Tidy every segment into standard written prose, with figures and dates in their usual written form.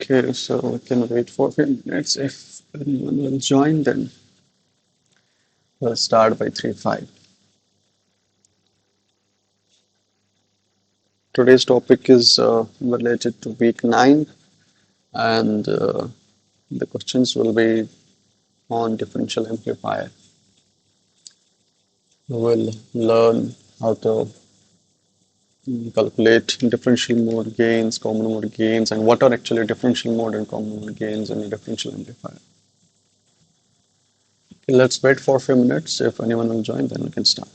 Okay, so we can wait for a few minutes. If anyone will join, then we'll start by 3-5. Today's topic is related to week 9, and the questions will be on differential amplifier. We will learn how to calculate differential mode gains, common mode gains, and what are actually differential mode and common mode gains in a differential amplifier. Okay, let's wait for a few minutes. If anyone will join, then we can start.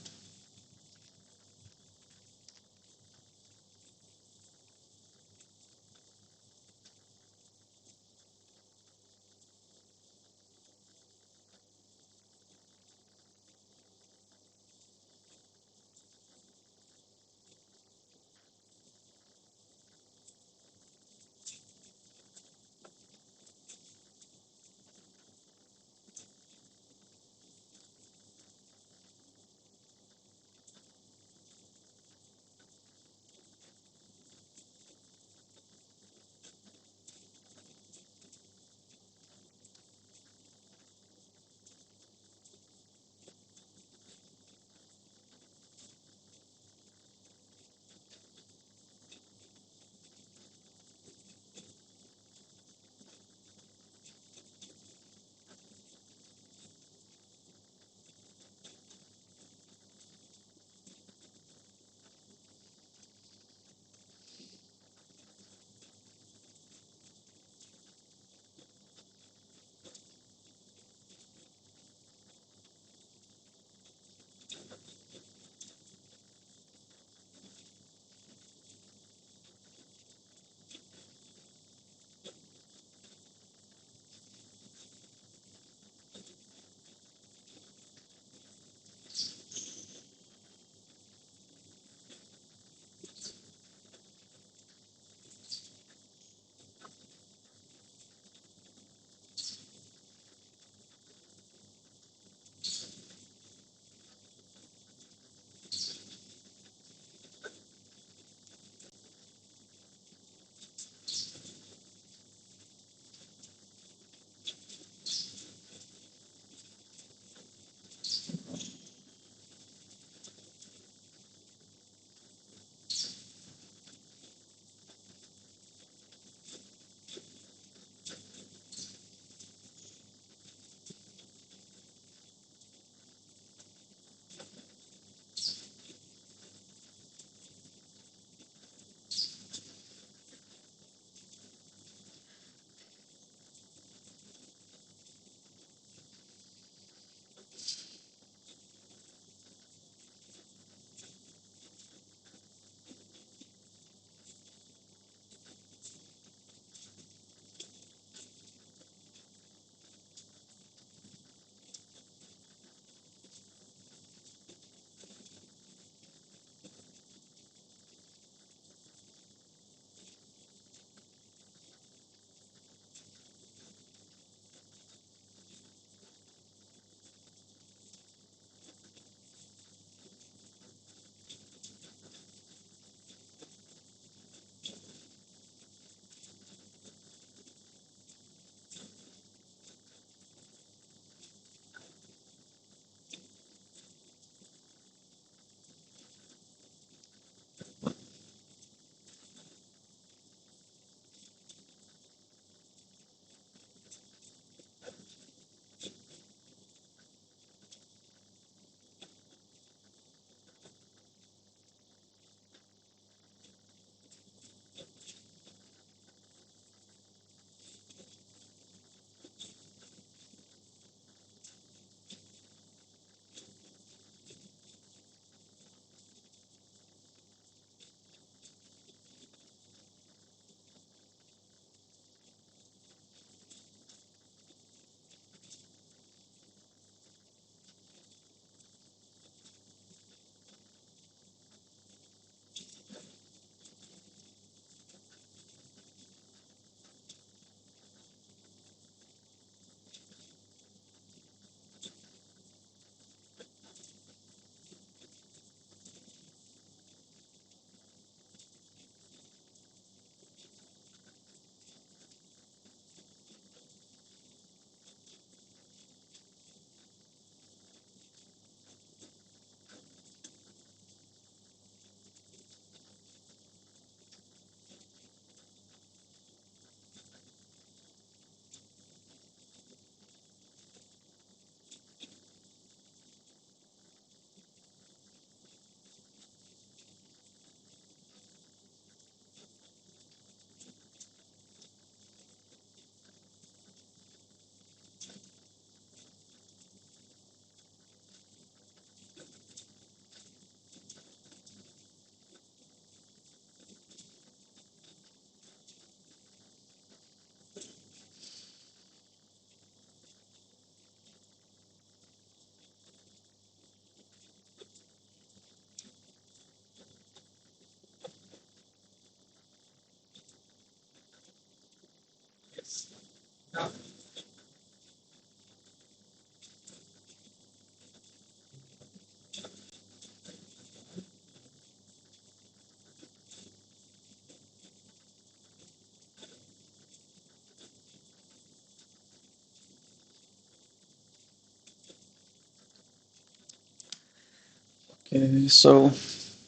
Okay, so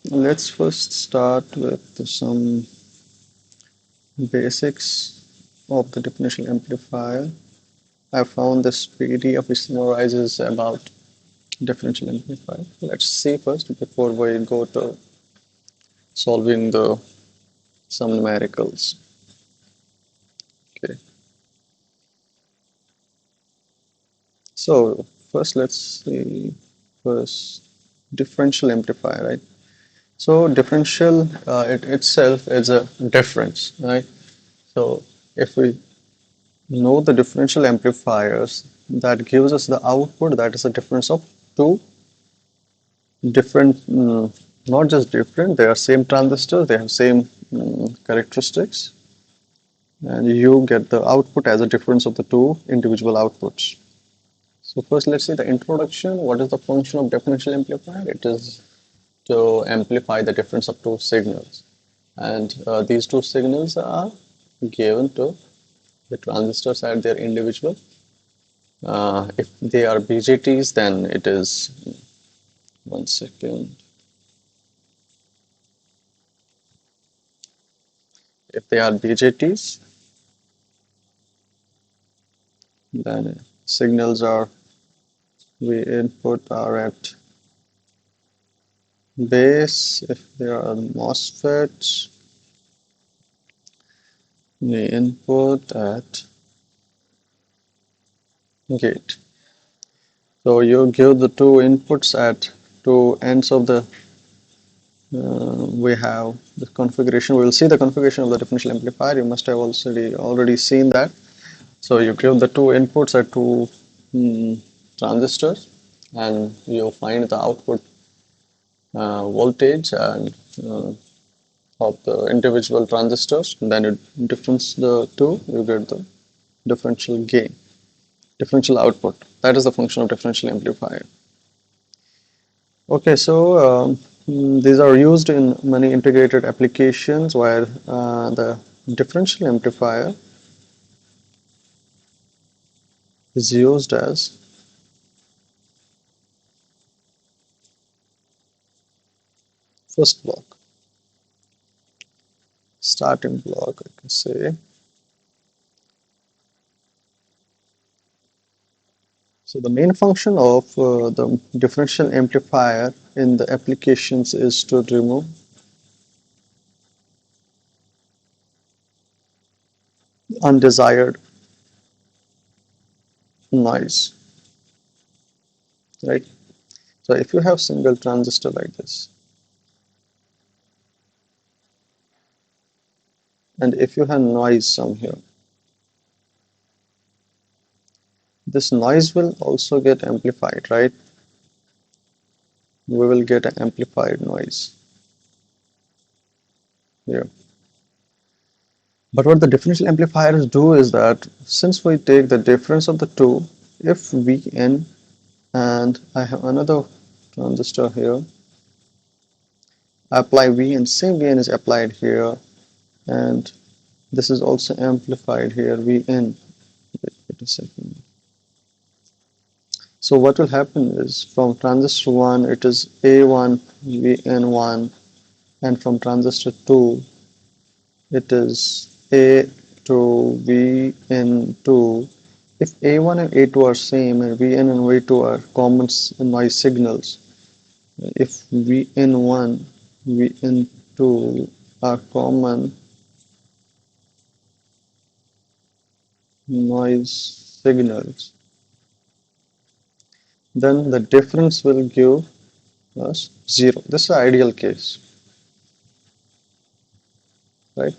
let's first start with some basics of the differential amplifier. I found this PDF which summarizes about differential amplifier. Let's see first before we go to solving the some numericals. Okay, so first let's see first differential amplifier, right? So differential it itself is a difference, right? So if we know the differential amplifiers, that gives us the output, that is a difference of two different, not just different, they are same transistors, they have same characteristics, and you get the output as a difference of the two individual outputs. So first let's see the introduction. What is the function of differential amplifier? It is to amplify the difference of two signals, and these two signals are given to the transistors at their individual. If they are BJTs, then it is, one second. If they are BJTs, then signals are we input are at base. If they are MOSFETs, we input at gate. So you give the two inputs at two ends of the we have the configuration. We will see the configuration of the differential amplifier. You must have already seen that. So you give the two inputs at two transistors, and you find the output voltage and of the individual transistors. And then you difference the two, you get the differential gain, differential output. That is the function of differential amplifier. Okay, so these are used in many integrated applications where the differential amplifier is used as first block, starting block, I can say. So the main function of the differential amplifier in the applications is to remove undesired noise, right? So if you have single transistor like this, and if you have noise some here, this noise will also get amplified, right? We will get an amplified noise here. But what the differential amplifiers do is that since we take the difference of the two, if Vn and I have another transistor here, I apply Vn, same Vn is applied here, and this is also amplified here, Vn. Wait a second. So what will happen is from transistor 1 it is A1 Vn1, and from transistor 2 it is A to Vn2. If A1 and A2 are same and Vn and V2 are common noise signals, if Vn1, Vn2 are common noise signals, then the difference will give us 0. This is the ideal case, right?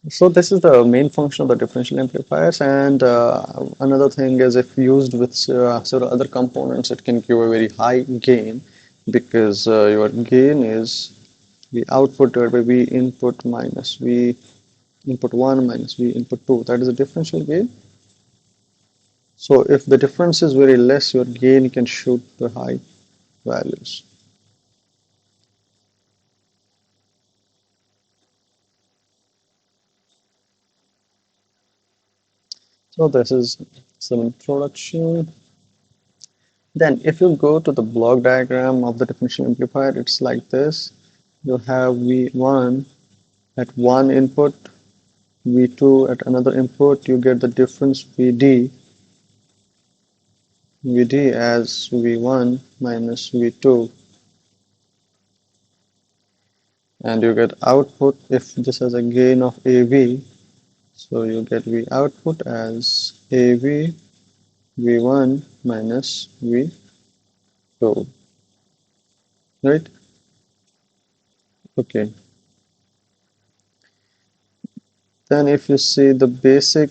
So this is the main function of the differential amplifiers, and another thing is if used with several other components, it can give a very high gain because your gain is the output divided by V input minus V input 1 minus V input 2. That is a differential gain. So if the difference is very less, your gain can shoot to high values. So this is some introduction. Then if you go to the block diagram of the differential amplifier, it's like this. You have V1 at one input, V2 at another input, you get the difference VD as V1 minus V2, and you get output if this has a gain of AV, so you get V output as AV V1 minus V2, right? Okay. Then if you see the basic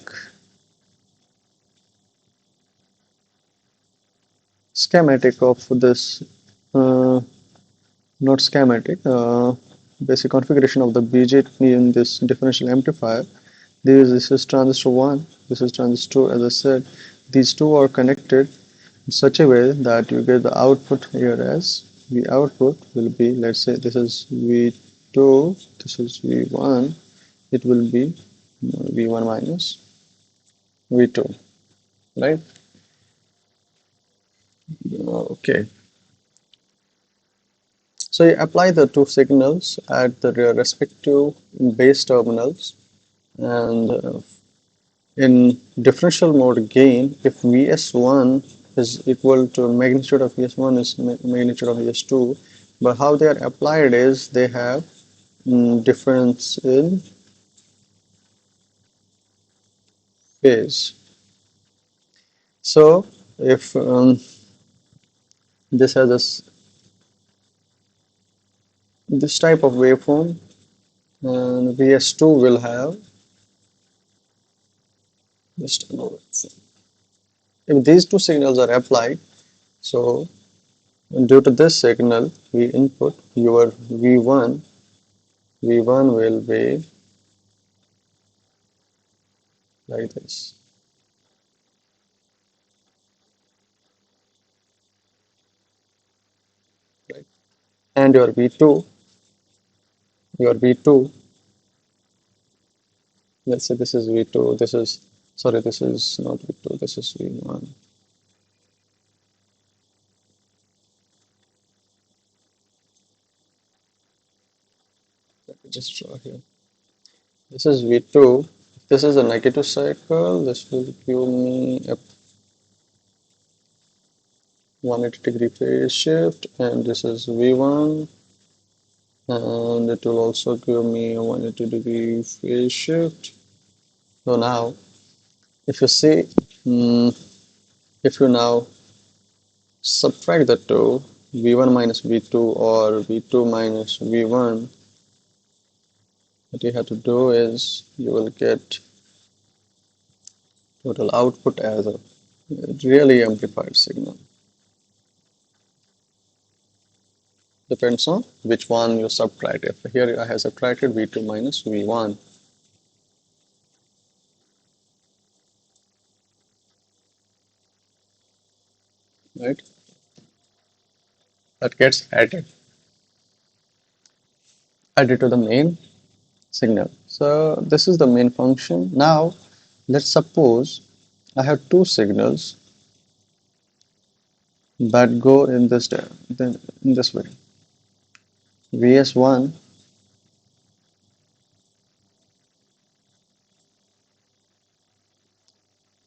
schematic of this, not schematic, basic configuration of the BJT in this differential amplifier. This is transistor 1, this is transistor 2. As I said, these two are connected in such a way that you get the output here as V output will be, let's say this is V2, this is V1, it will be V1 minus V2, right? Okay. So you apply the two signals at the respective base terminals, and in differential mode gain, if Vs1 is equal to magnitude of Vs1 is magnitude of Vs2, but how they are applied is they have difference in phase. So if this has this type of waveform, and Vs2 will have this type of waveform. If these two signals are applied, so due to this signal we input, your V1 will be like this, right? And your V2, let's say this is V2, this is, sorry, this is not V2, this is V1. Let me just draw here. This is V2, this is a negative cycle, this will give me a 180-degree phase shift, and this is V1, and it will also give me a 180-degree phase shift. So now, if you see, if you now subtract the two, V1 minus V2 or V2 minus V1, what you have to do is you will get total output as a really amplified signal. Depends on which one you subtract. If here I have subtracted V2 minus V1, right? That gets added to the main signal. So this is the main function. Now let's suppose I have two signals that go in this way. Vs1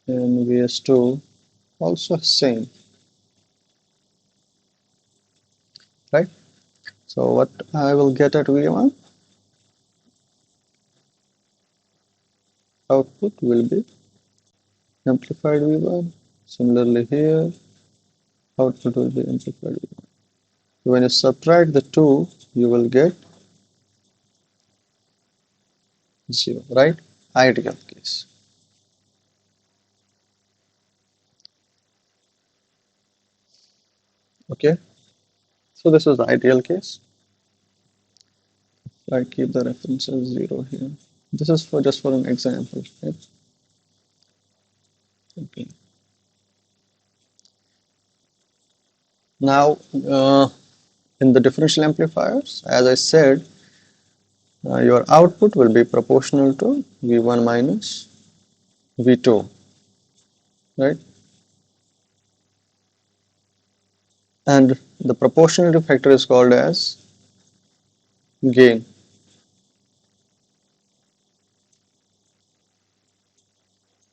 and Vs2 also same, right? So what I will get at V1 output will be amplified V1. Similarly here, output will be amplified V1. So when you subtract the two, you will get 0, right? Ideal case. Okay, so this is the ideal case. I keep the reference as 0 here. This is for just for an example, right? Okay. Now, in the differential amplifiers, as I said, your output will be proportional to V1 minus V2, right? and the proportionality factor is called as gain.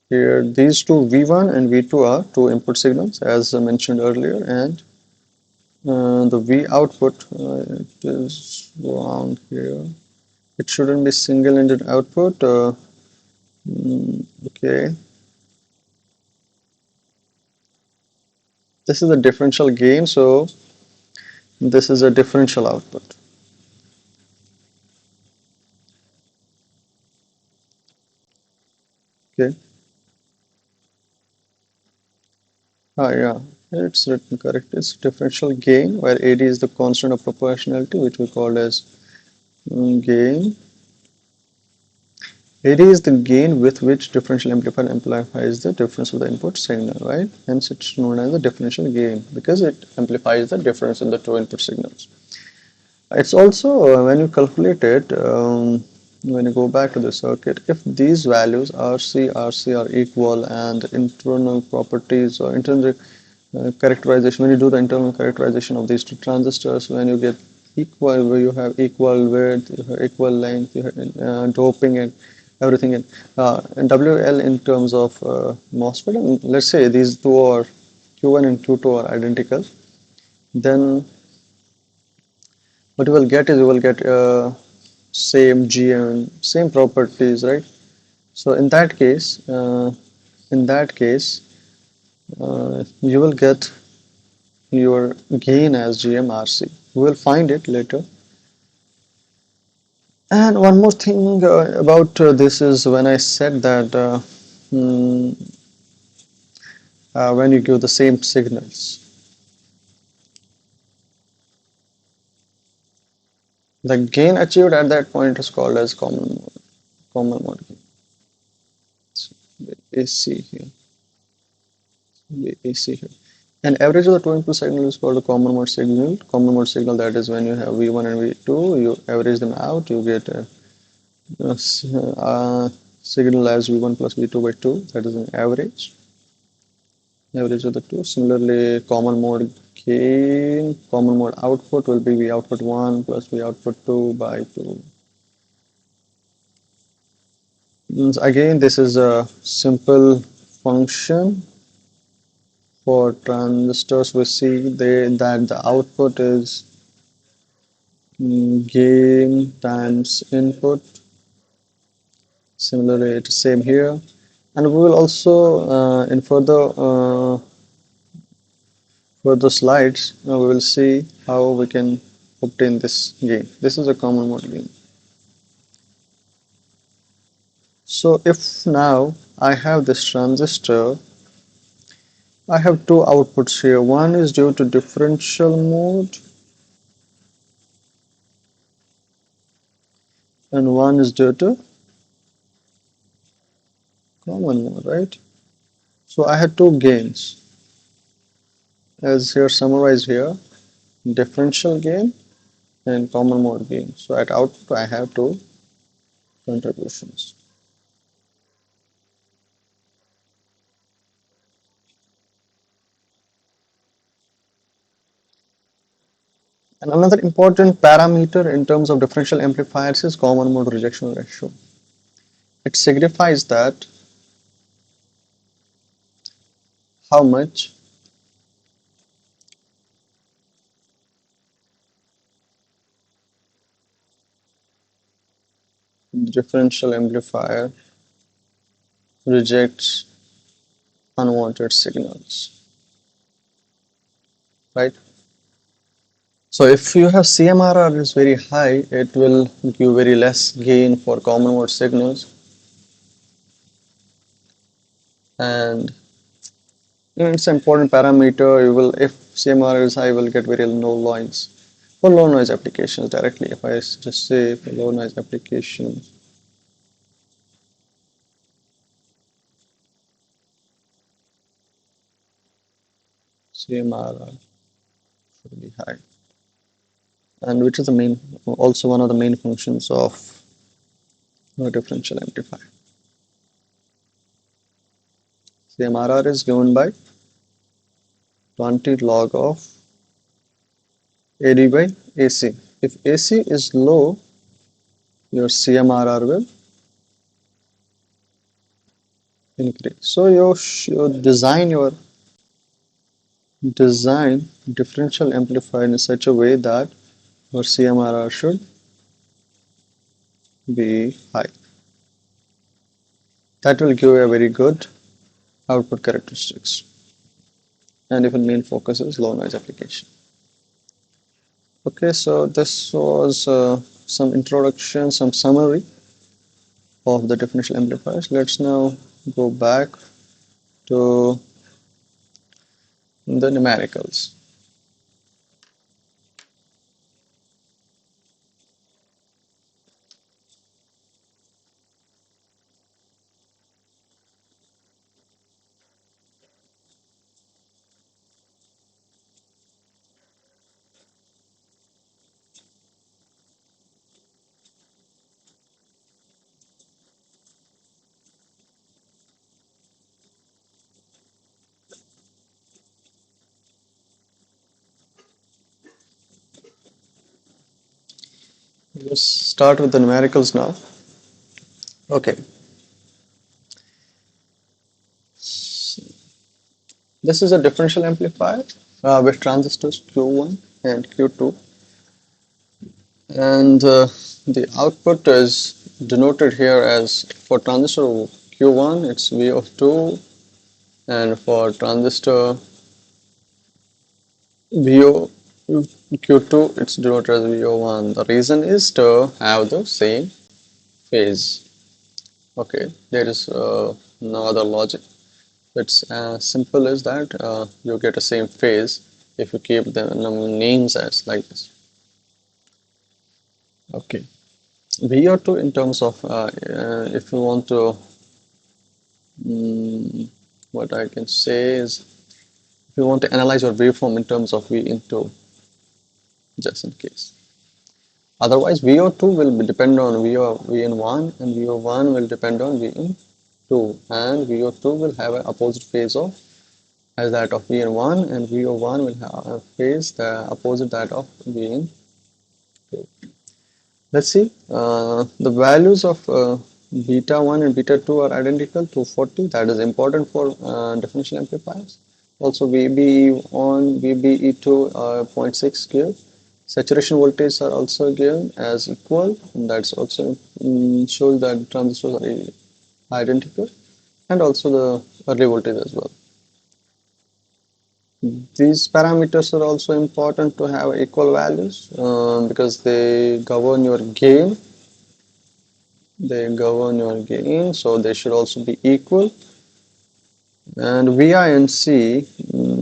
Here, these two V1 and V2 are two input signals, as I mentioned earlier, and the V output, it is around here. It shouldn't be single-ended output. Okay, this is a differential gain, so this is a differential output. Okay, yeah, it's written correct. It's differential gain, where AD is the constant of proportionality, which we call as gain. AD is the gain with which differential amplifier amplifies the difference of the input signal, right? Hence, it's known as the differential gain because it amplifies the difference in the two input signals. It's also, when you calculate it, when you go back to the circuit, if these values RC are equal and internal properties or intrinsic characterization, when you do the internal characterization of these two transistors, when you get equal, where you have equal width, you have equal length, you have doping and everything and WL in terms of MOSFET, and let's say these two are Q1 and Q2 are identical, then what you will get is you will get same GM, same properties, right? So in that case, you will get your gain as GMRC. We will find it later. And one more thing about this is when I said that mm, when you give the same signals, the gain achieved at that point is called as common mode gain. So, AC here. AC here. And average of the two input signal is called a common mode signal. Common mode signal, that is when you have V1 and V2, you average them out, you get a signal as V1 plus V2 by 2, that is an average of the two. Similarly, common mode gain, common mode output will be V output 1 plus V output 2 by 2. Again, this is a simple function for transistors. We see that the output is gain times input. Similarly, it's same here. And we will also in further slides, we will see how we can obtain this gain. This is a common mode gain. So if now I have this transistor, I have two outputs here. One is due to differential mode and one is due to common mode, right? So I had two gains as here summarized here, differential gain and common mode gain. So at output I have two contributions. And another important parameter in terms of differential amplifiers is common mode rejection ratio. It signifies that how much the differential amplifier rejects unwanted signals, right? So if you have CMRR is very high, it will give very less gain for common mode signals, and it's an important parameter. You will, if CMRR is high, you will get very low noise for low noise applications directly. If I just say for low noise applications, CMRR should be high, and which is the main, also one of the main functions of a differential amplifier. CMRR is given by 20 log of AD by AC. If AC is low, your CMRR will increase. So you should design differential amplifier in such a way that your CMRR should be high. That will give you a very good output characteristics. And if the main focus is low noise application. Okay, so this was some introduction, some summary of the differential amplifiers. Let's now go back to the numericals. Let's start with the numericals now. Okay, this is a differential amplifier with transistors Q1 and Q2, and the output is denoted here as for transistor Q1 it's V of 2, and for transistor VO Q2 it's denoted as VO1. The reason is to have the same phase. Okay, there is no other logic. It's as simple as that. You get the same phase if you keep the names as like this. Okay, VO2 in terms of if you want to, what I can say is if you want to analyze your waveform in terms of V into, just in case. Otherwise, VO2 will be depend on V in 1 and VO1 will depend on V in 2, and VO2 will have an opposite phase of as that of V in 1, and VO1 will have a phase the opposite that of V in 2. Let's see, the values of beta 1 and beta 2 are identical, 240. That is important for differential amplifiers. Also VBE1, VBE2 are 0.6 given. Saturation voltages are also given as equal, and that's also shows that transistors are identical, and also the early voltage as well. These parameters are also important to have equal values because they govern your gain. So they should also be equal. And VI and C,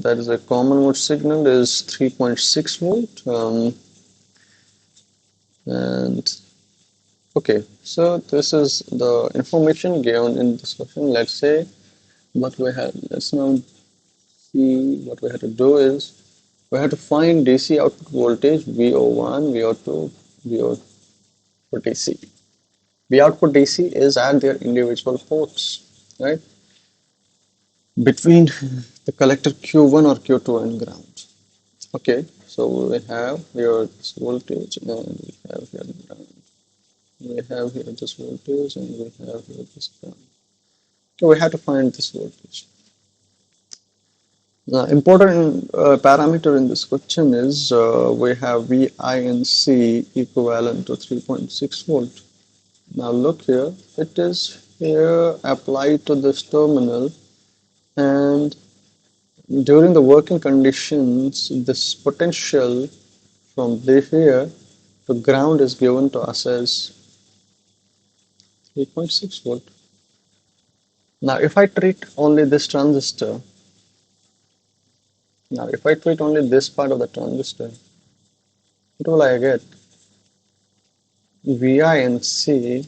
that is a common mode signal, is 3.6 volt. And okay, so this is the information given in this question. Let's say what we have. Let's now see what we have to do is we have to find DC output voltage VO1, VO2, VO for DC. V output DC is at their individual ports, right? Between the collector Q1 or Q2 and ground. Okay, so we have here this voltage and we have here the ground. We have here this voltage and we have here this ground. So we have to find this voltage. The important parameter in this question is we have Vi and C equivalent to 3.6 volt. Now look here, it is here applied to this terminal, and during the working conditions this potential from here to ground is given to us as 3.6 volt. Now if I treat only this transistor, now if I treat only this part of the transistor, what will I get? Vi and C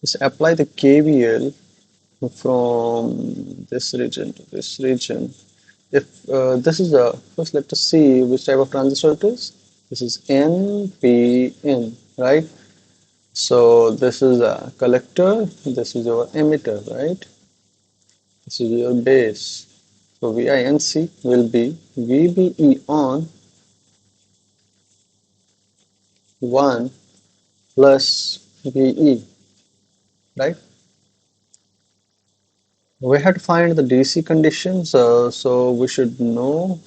is apply the KVL from this region to this region. If this is a, first let us see which type of transistor it is. This is NPN, right? So this is a collector, this is your emitter, right? This is your base. So VINC will be VBE on 1 plus VE, right? We had to find the DC conditions, so we should know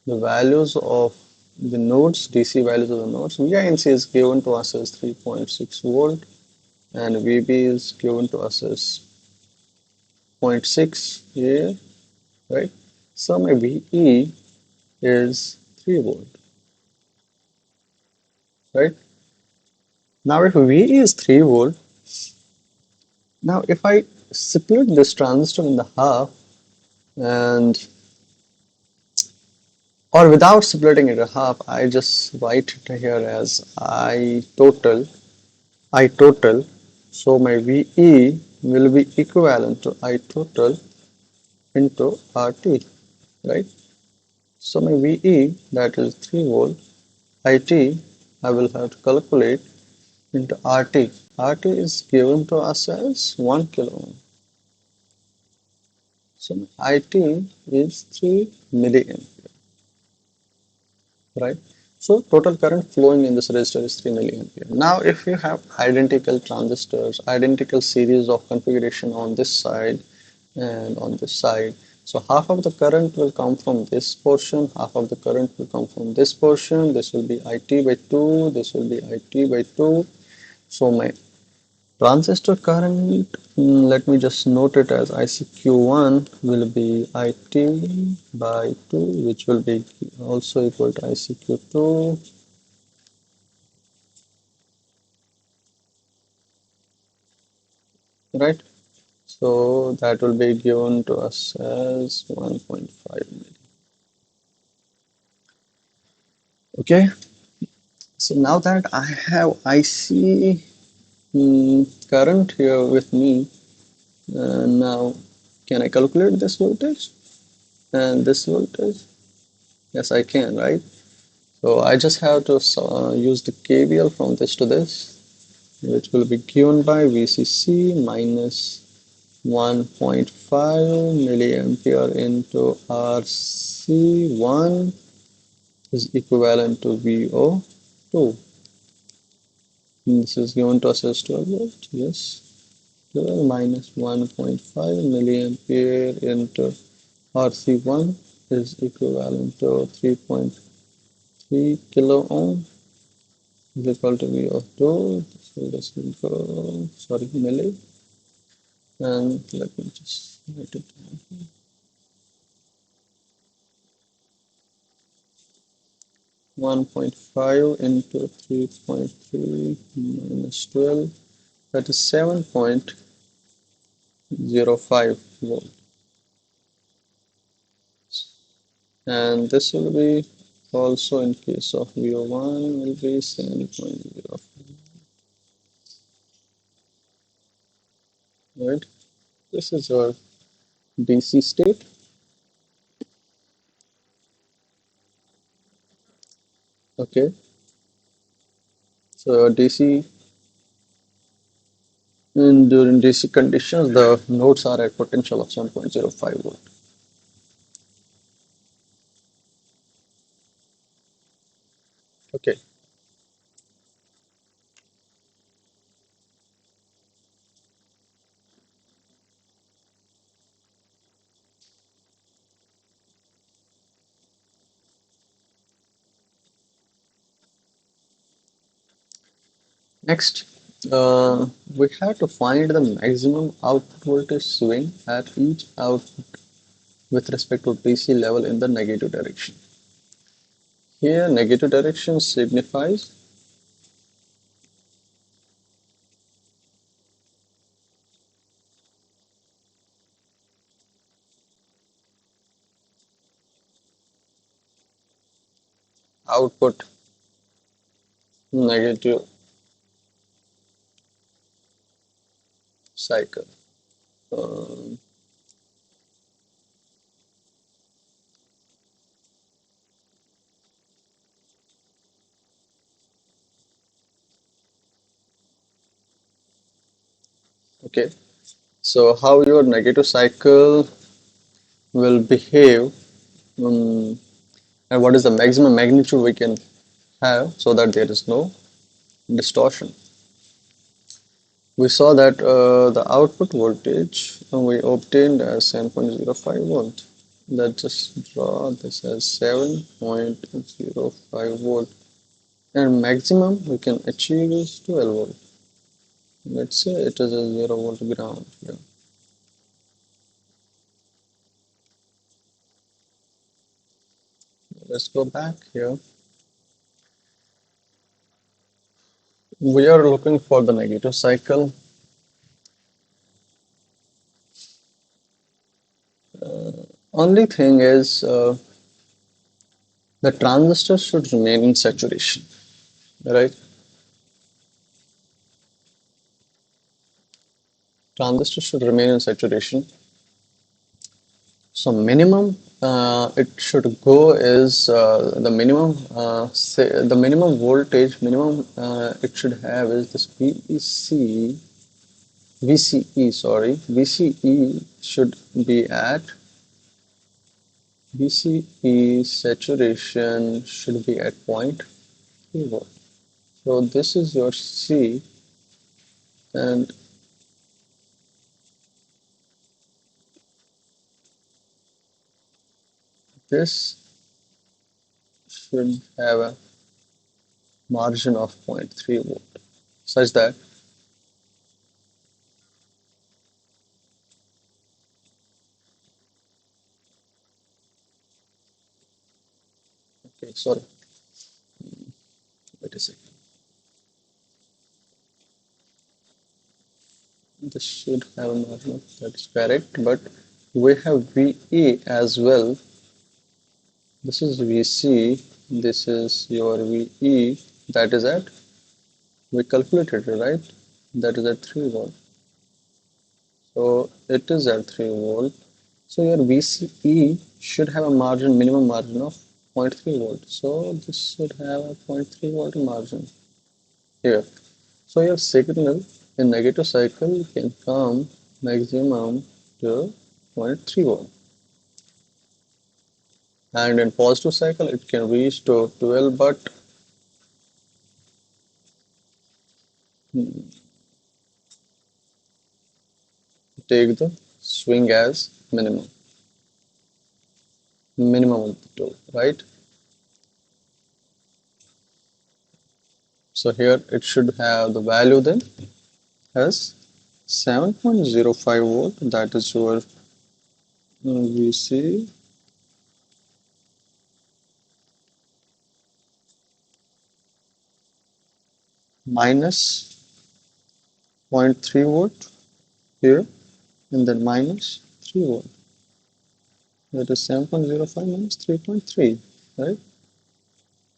the values of the nodes, DC values of the nodes. VINC is given to us as 3.6 volt and VB is given to us as zero point 0.6 here, right? So my VE is 3 volt, right? Now if VE is 3 volt, now if I split this transistor in the half and or without splitting it in half, I just write it here as I total. So my VE will be equivalent to I total into RT, right? So my VE, that is 3 volt, IT I will have to calculate into RT. RT is given to us as 1 kilo ohm. So my IT is 3 milliamp, right? So total current flowing in this resistor is 3 milliampere. Now if you have identical transistors, identical series of configuration on this side and on this side, so half of the current will come from this portion, half of the current will come from this portion, this will be IT by 2, this will be IT by 2. So my transistor current, let me just note it as ICQ1 will be IT by 2, which will be also equal to ICQ2, right? So that will be given to us as 1.5 milli. Okay, so now that I have IC current here with me, now can I calculate this voltage and this voltage? Yes, I can, right? So I just have to use the KVL from this to this, which will be given by VCC minus 1.5 milliampere into RC1 is equivalent to VO2. And this is given to us as 12 volt, yes. 12 minus 1.5 milliampere into RC1 is equivalent to 3.3 kilo ohm is equal to V of 2. So this will go, sorry, milli. And let me just write it down. 1.5 into 3.3 minus 12, that is 7.05 volt. And this will be also in case of VO1 will be 7.05, right? This is our DC state. Okay, so DC, and during DC conditions, the nodes are at potential of 7.05 volt. Okay, next, we have to find the maximum output voltage swing at each output with respect to DC level in the negative direction. Here, negative direction signifies output negative cycle. Um, okay, so how your negative cycle will behave, and what is the maximum magnitude we can have so that there is no distortion. We saw that the output voltage we obtained as 7.05 volt. Let's just draw this as 7.05 volt, and maximum we can achieve is 12 volt. Let's say it is a 0 volt ground here. Let's go back here. We are looking for the negative cycle. Only thing is the transistor should remain in saturation, right? Transistor should remain in saturation. So minimum it should go is the minimum say the minimum voltage minimum it should have is this VCE, sorry, VCE should be at VCE saturation should be at 0.3 volt. So this is your C, and this should have a margin of 0.3 volt, such that, okay, sorry, wait a second. This should have a margin of, that's correct, but we have VE as well. This is VC, this is your VE, that is at, we calculated it, right? That is at 3 volt. So it is at 3 volt. So your VCE should have a margin, minimum margin of 0.3 volt. So this should have a 0.3 volt margin here. So your signal in negative cycle can come maximum to 0.3 volt. And in positive cycle it can reach to 12, but take the swing as minimum of the two, right? So here it should have the value then as 7.05 volt, that is your VC minus 0.3 volt here, and then minus 3 volt. That is 7.05 minus 3.3, right?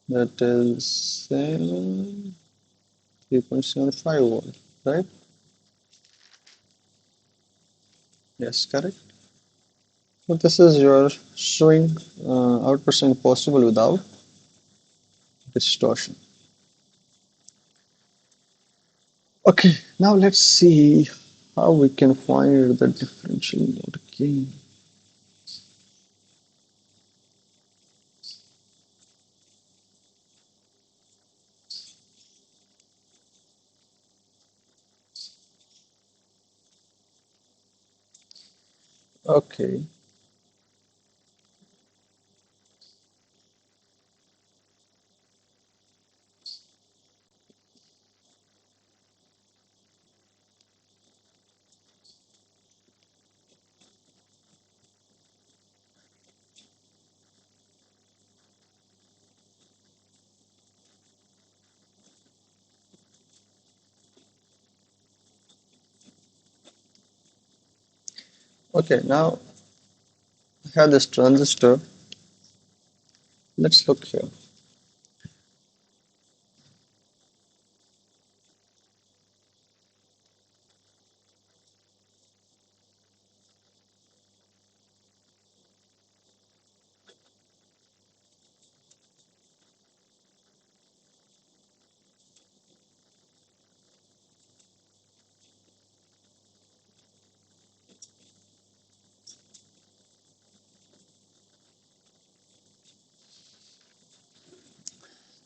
That is 3.75 volt, right? Yes, correct. So this is your showing outpercent possible without distortion. Okay, now let's see how we can find the differential mode gain. Okay, okay, now I have this transistor. Let's look here.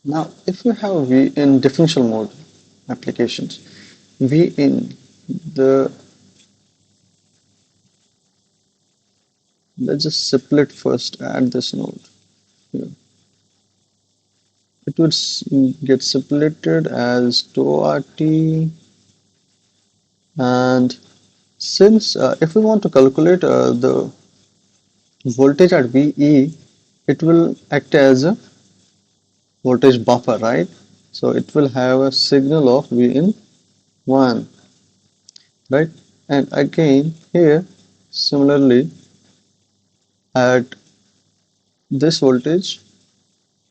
Now, if you have V in differential mode, applications. V in the let's just split first, add this node here. It would get splitted as 2RT, and since if we want to calculate the voltage at VE, it will act as a voltage buffer, right? So it will have a signal of V in 1, right? And again here, similarly, at this voltage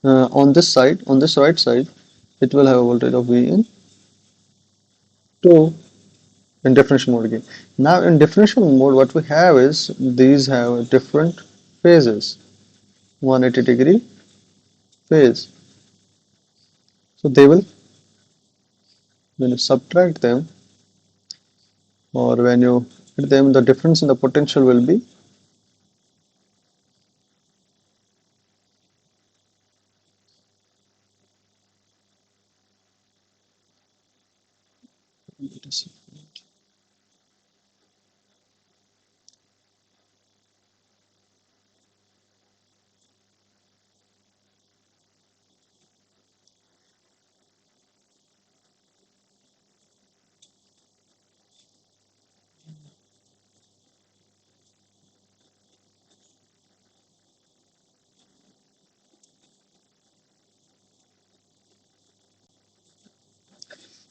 on this side, on this right side, it will have a voltage of V in 2 in differential mode again. Now in differential mode, what we have is these have different phases, 180-degree phase. So they will, when you subtract them or when you hit them, the difference in the potential will be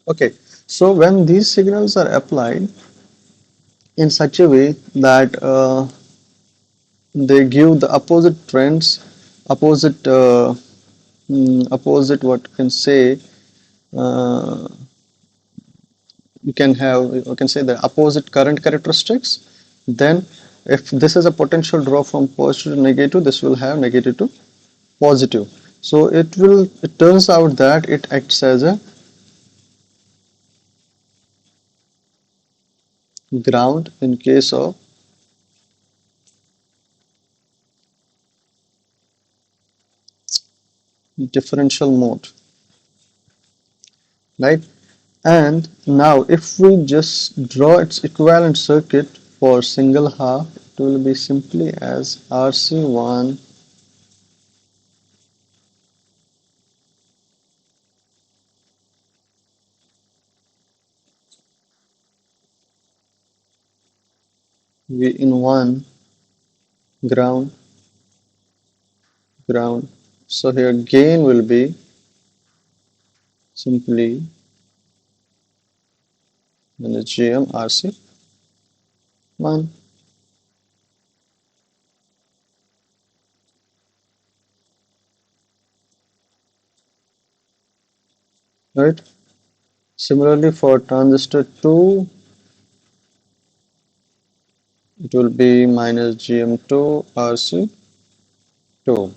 okay. So when these signals are applied in such a way that they give the opposite trends, opposite opposite what you can say, uh, you can say the opposite current characteristics. Then if this is a potential drop from positive to negative, this will have negative to positive. So it turns out that it acts as a ground in case of differential mode, right? And now if we just draw its equivalent circuit for single half, it will be simply as RC1 V in 1 ground, ground. So here gain will be simply minus GM RC1, right? Similarly for transistor 2, it will be minus GM2 RC2,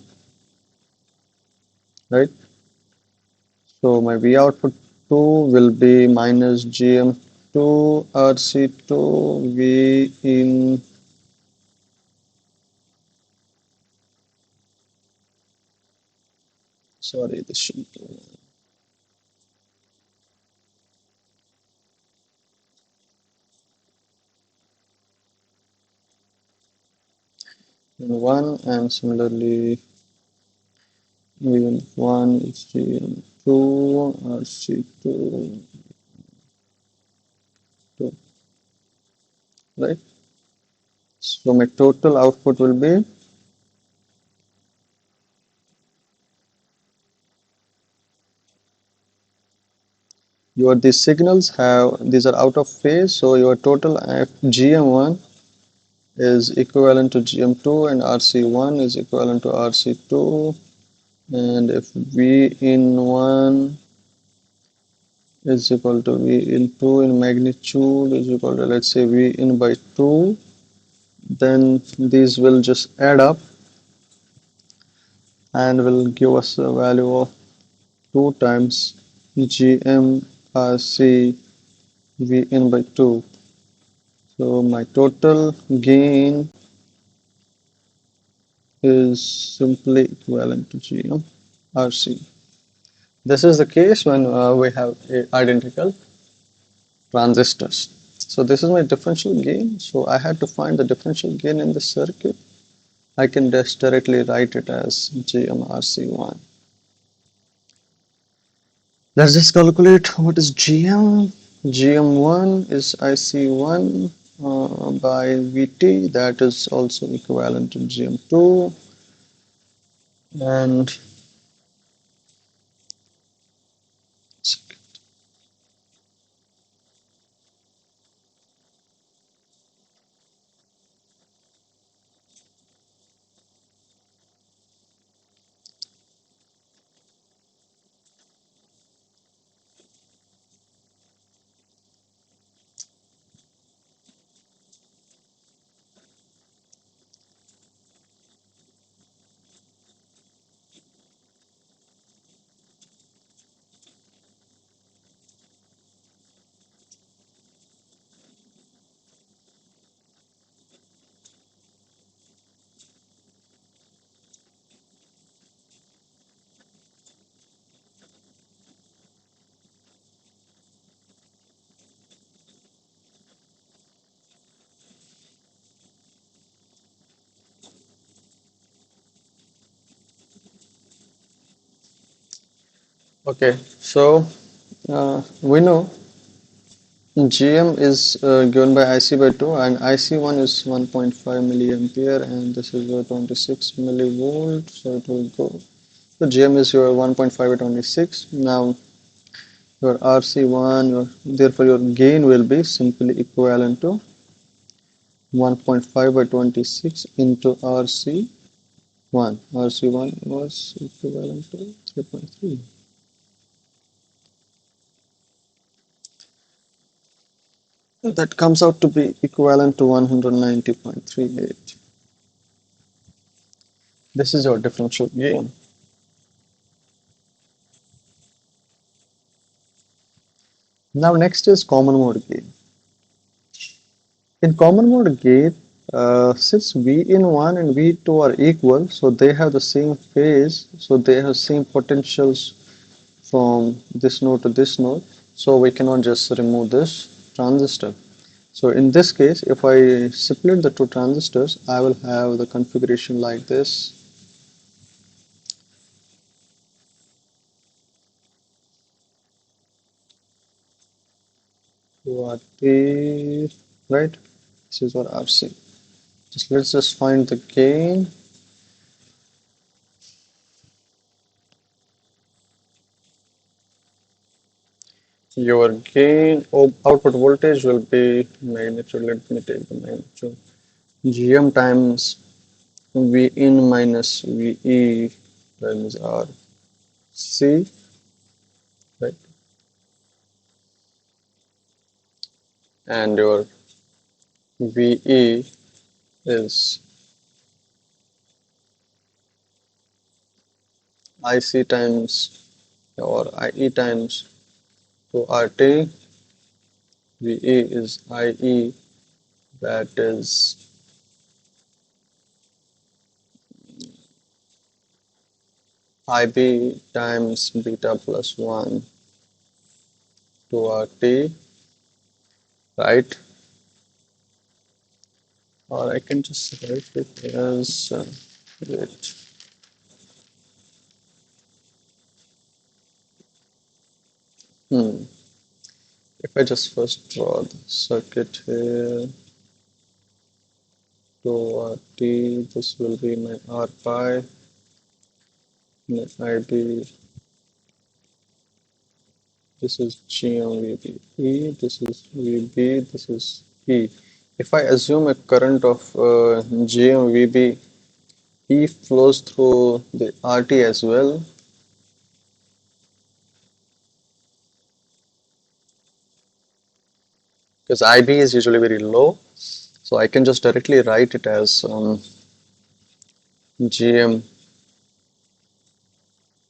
right? So my V output 2 will be minus GM2 RC2 V in, sorry, this should be in 1, and similarly V in 1 is GM2 RC2, 2, right? So my total output will be, your these signals have, these are out of phase, so your total GM1 is equivalent to GM2 and RC1 is equivalent to RC2, and if V in 1 is equal to V in 2 in magnitude is equal to, let's say, V in by 2, then these will just add up and will give us a value of 2 times GM RC V in by 2. So my total gain is simply equivalent to GM RC. This is the case when we have identical transistors. So this is my differential gain. So I had to find the differential gain in the circuit. I can just directly write it as GMRC1. Let's just calculate what is GM. GM1 is IC1 by VT, that is also equivalent to GM2. And okay, so we know GM is given by IC by 2 and IC1 is 1.5 milliampere and this is your 26 millivolt, so it will go. So GM is your 1.5 by 26. Now your RC1, therefore your gain will be simply equivalent to 1.5 by 26 into RC1. RC1 was equivalent to 3.3. That comes out to be equivalent to 190.38. This is your differential gain. Now next is common mode gain. In common mode gain, since V in 1 and V 2 are equal, so they have the same phase, so they have same potentials from this node to this node, so we cannot just remove this transistor. So in this case, if I split the two transistors, I will have the configuration like this. RT, right? This is what RC. Let's just find the gain. Your gain output voltage will be magnitude. Let me take the magnitude. GM times V in minus VE times RC, right? And your VE is IC times or IE times to RT. VE is IE, that is IB times beta plus 1 to RT, right? Or I can just write it as wait. Hmm. If I just first draw the circuit here to RT, this will be my R pi, my IB, this is GMVB, this is VB, this is E. If I assume a current of GMVB, E flows through the RT as well, because IB is usually very low, so I can just directly write it as GM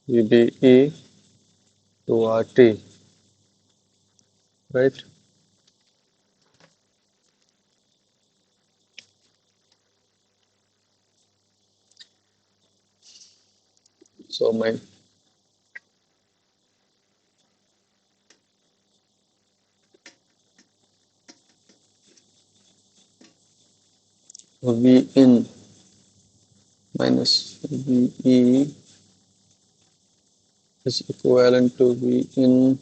VBE to RT, right? So my V in minus VE is equivalent to V in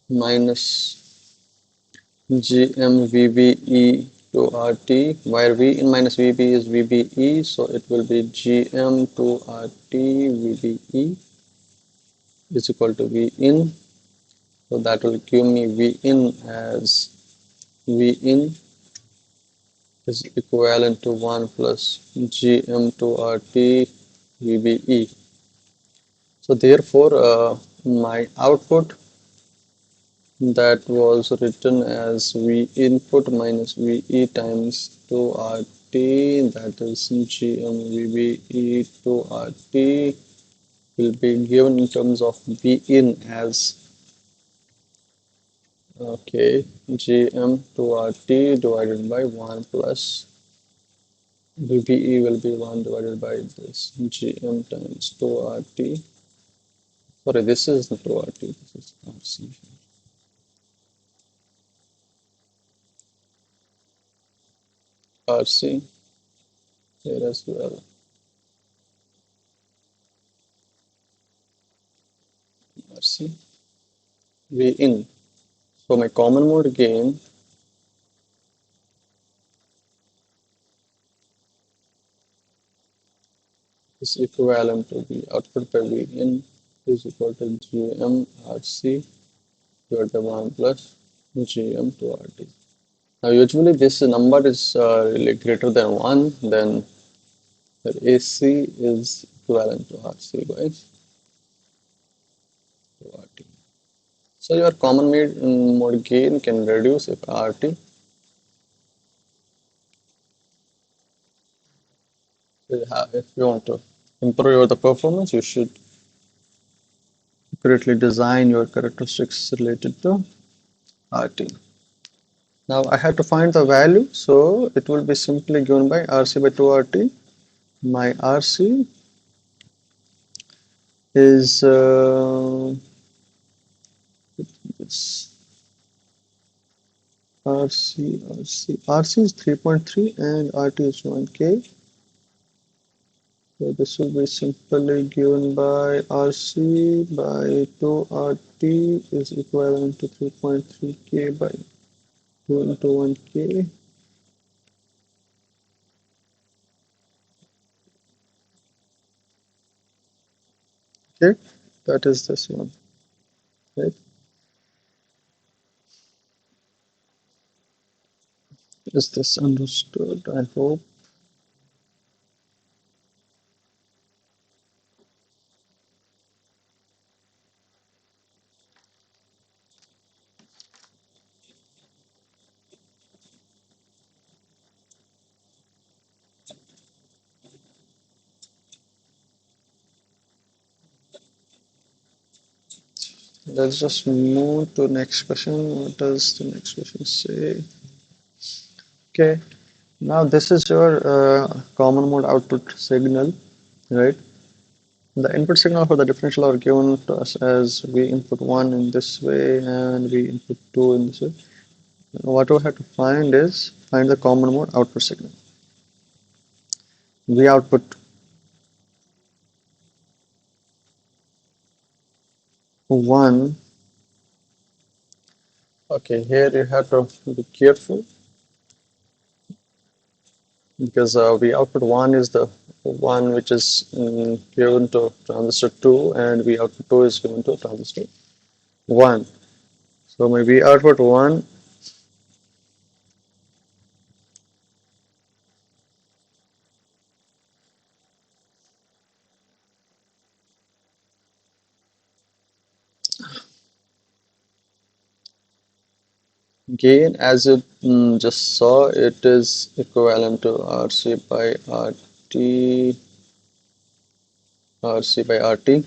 minus GM to RT, where V in minus VB is VBE, so it will be GM to RT VBE is equal to V in. So that will give me V in as V in is equivalent to 1 plus GM to RT VBE. So therefore, my output that was written as V input minus VE times 2RT, that is GM to RT, will be given in terms of V in as okay GM to RT divided by 1 plus VBE will be 1 divided by this GM times 2RT. Sorry, this is the 2RT, this is RC. RC here as well. RC V in. So my common mode gain is equivalent to the output by V in is equal to GM RC divided by 1 plus GM to RT. Now usually this number is really greater than 1, then the AC is equivalent to RC by RT. So your common mode gain can reduce if RT. If you want to improve the performance, you should accurately design your characteristics related to RT. Now I have to find the value, so it will be simply given by RC by 2RT. My RC is it's RC is 3.3 and RT is 1K. So this will be simply given by RC by 2RT is equivalent to 3.3K by 2 into 1K. Okay, that is this one, right? Is this understood? I hope. Let's just move to next question. What does the next question say? Okay, now this is your common mode output signal, right? The input signal for the differential are given to us as we input 1 in this way and we input 2 in this way. What we have to find is find the common mode output signal. We output 1. Okay, here you have to be careful because we output 1 is the one which is given to transistor 2 and we output 2 is given to transistor 1. So maybe output 1 gain, as you just saw, it is equivalent to RC by RT, RC by RT.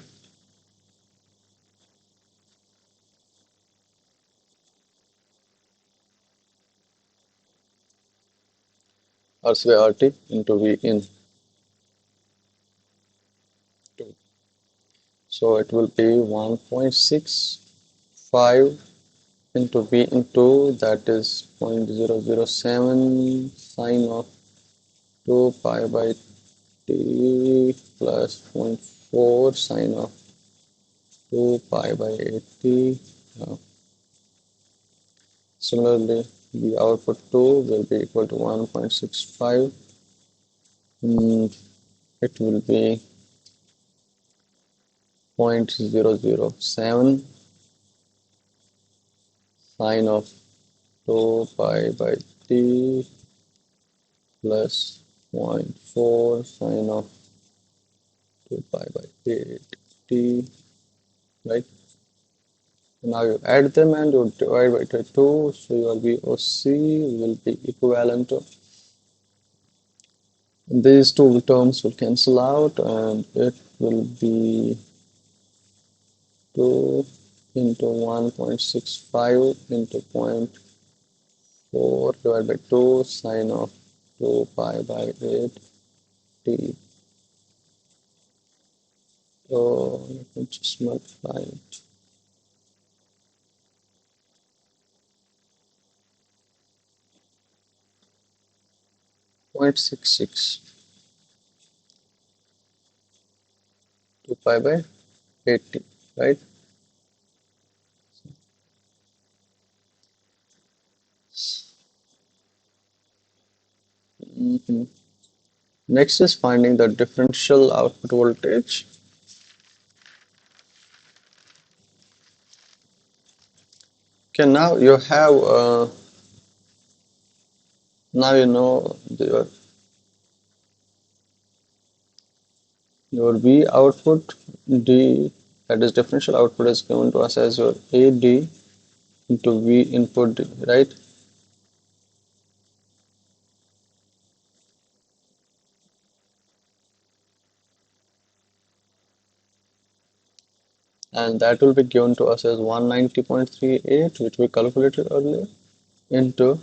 RC by RT into V in 2. So it will be 1.65 into V into that is 0.007 sine of 2 pi by t plus zero point 0.4 sine of 2 pi by 80. Uh, Similarly, the output 2 will be equal to 1.65. It will be 0.007 sine of 2 pi by t plus zero point 0.4 sine of 2 pi by 8t, right? Now you add them and you divide by 2, so your VOC will be equivalent to these two terms will cancel out and it will be 2 into 1.65 into zero point 0.4 divided by 2 sine of 2 pi by 8 t. So let me just multiply it. 0.66 2 pi by 8t, right? Mhm. Next is finding the differential output voltage. Okay, now you have now you know your V output D, that is differential output, is given to us as your AD into V input D, right? And that will be given to us as 190.38, which we calculated earlier, into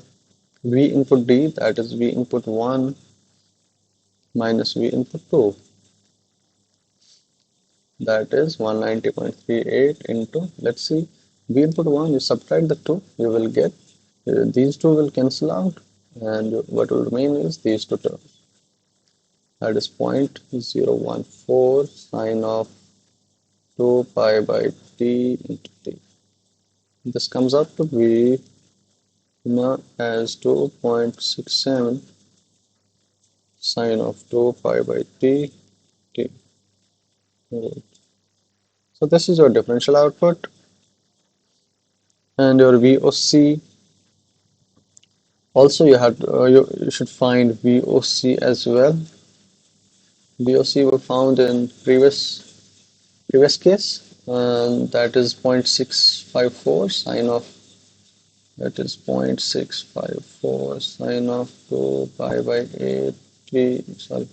V input D, that is V input 1 minus V input 2, that is 190.38 into, let's see, V input 1, you subtract the 2, you will get, these two will cancel out, and what will remain is these two terms. That is 0.014 sine of 2 pi by t into t. This comes out to be as 2.67 sine of 2 pi by t t. So this is your differential output, and your VOC. Also, you should find VOC as well. VOC we found in previous case, and that is 0.654 sine of, that is 0.654 sine of 2 pi by 8 t, sorry,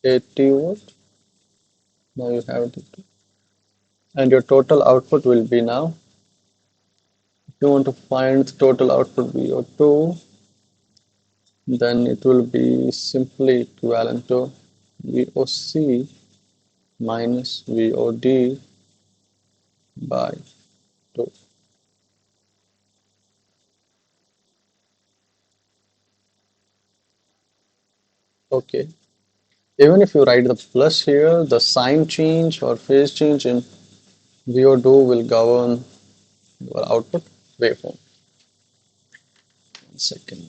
80 volt. Now you have it, and your total output will be now, if you want to find the total output VO2, then it will be simply equivalent to VOC minus VOD by 2. Okay. Even if you write the plus here, the sign change or phase change in VO2 will govern your output waveform. 1 second.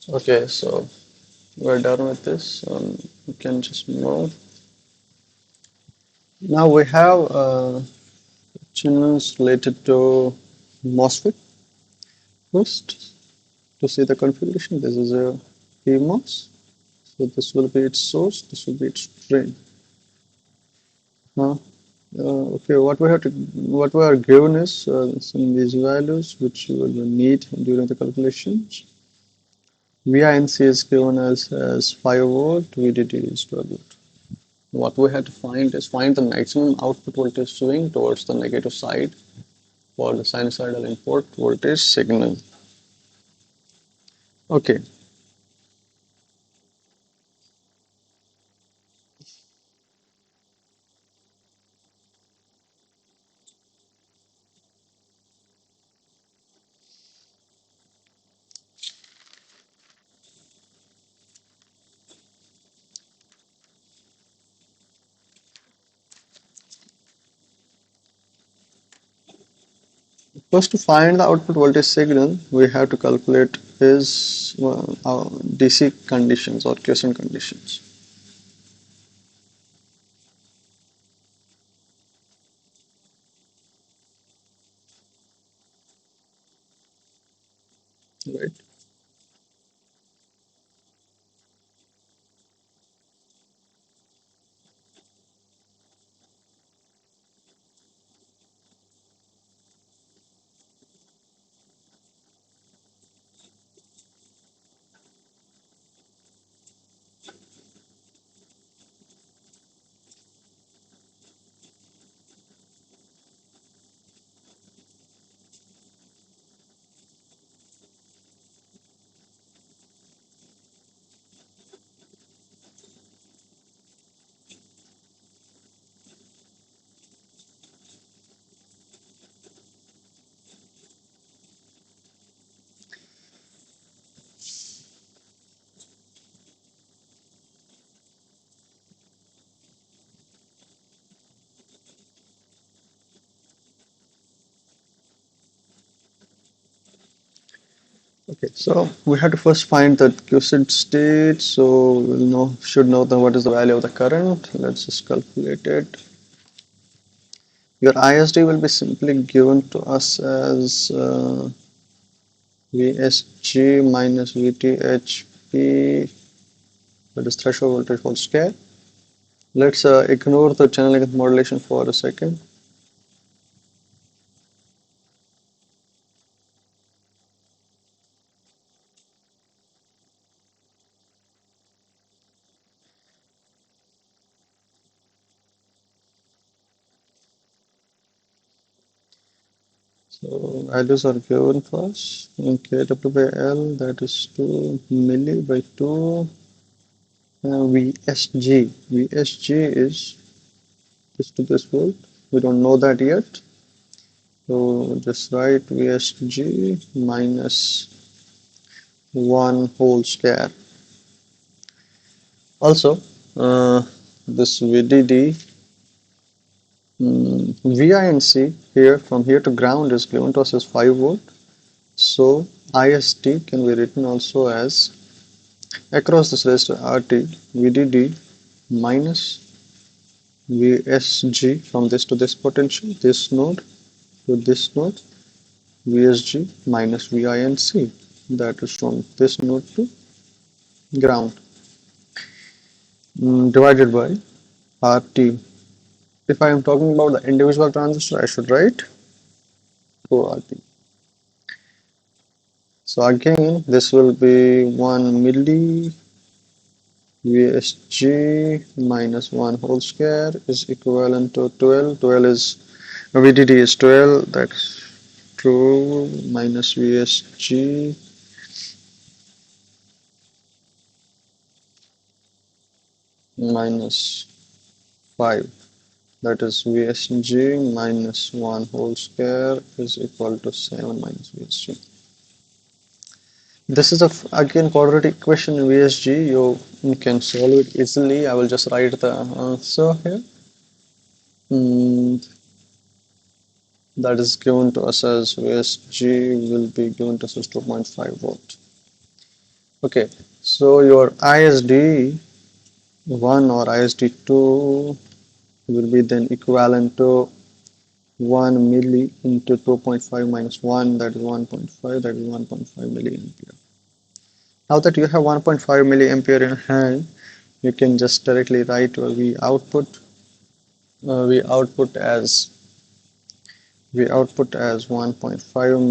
Okay, so we're done with this. We can just move. Now we have channels related to MOSFET. First, to see the configuration, this is a PMOS. So this will be its source, this will be its drain. Now, okay, what we are given is some these values which you will need during the calculations. VINC is given as 5 volt, VDD is 12 volt. What we have to find is find the maximum output voltage swing towards the negative side for the sinusoidal input voltage signal. Okay, first to find the output voltage signal, we have to calculate is our DC conditions or quiescent conditions, right? Okay, so we have to first find the quiescent state. So we'll know should know the what is the value of the current. Let's just calculate it. Your ISD will be simply given to us as VSG minus VTHP, that is threshold voltage whole square. Let's ignore the channel length modulation for a second. So values are given first in kW by L, that is 2 milli by 2 VSG. VSG is this to this volt. We don't know that yet. So just write VSG minus 1 whole square. Also, this VDD, VINC here from here to ground is given to us as 5 volt. So IST can be written also as across this resistor RT VDD minus VSG from this to this potential, this node to this node, VSG minus VINC, that is from this node to ground, divided by RT. If I am talking about the individual transistor, I should write 2RT. So again, this will be 1 milli VSG minus 1 whole square is equivalent to 12. 12 is VDD is 12, that's 2 minus VSG minus 5, that is VSG minus 1 whole square is equal to 7 minus VSG. This is again quadratic equation in VSG. You can solve it easily. I will just write the answer here. That is given to us as VSG will be given to us as 2.5 volt. Okay, so your ISD 1 or ISD 2 will be then equivalent to 1 milli into 2.5 minus 1, that is 1.5, that is 1.5 milliampere. Now that you have 1.5 milliampere in hand, you can just directly write your V output as we output as 1.5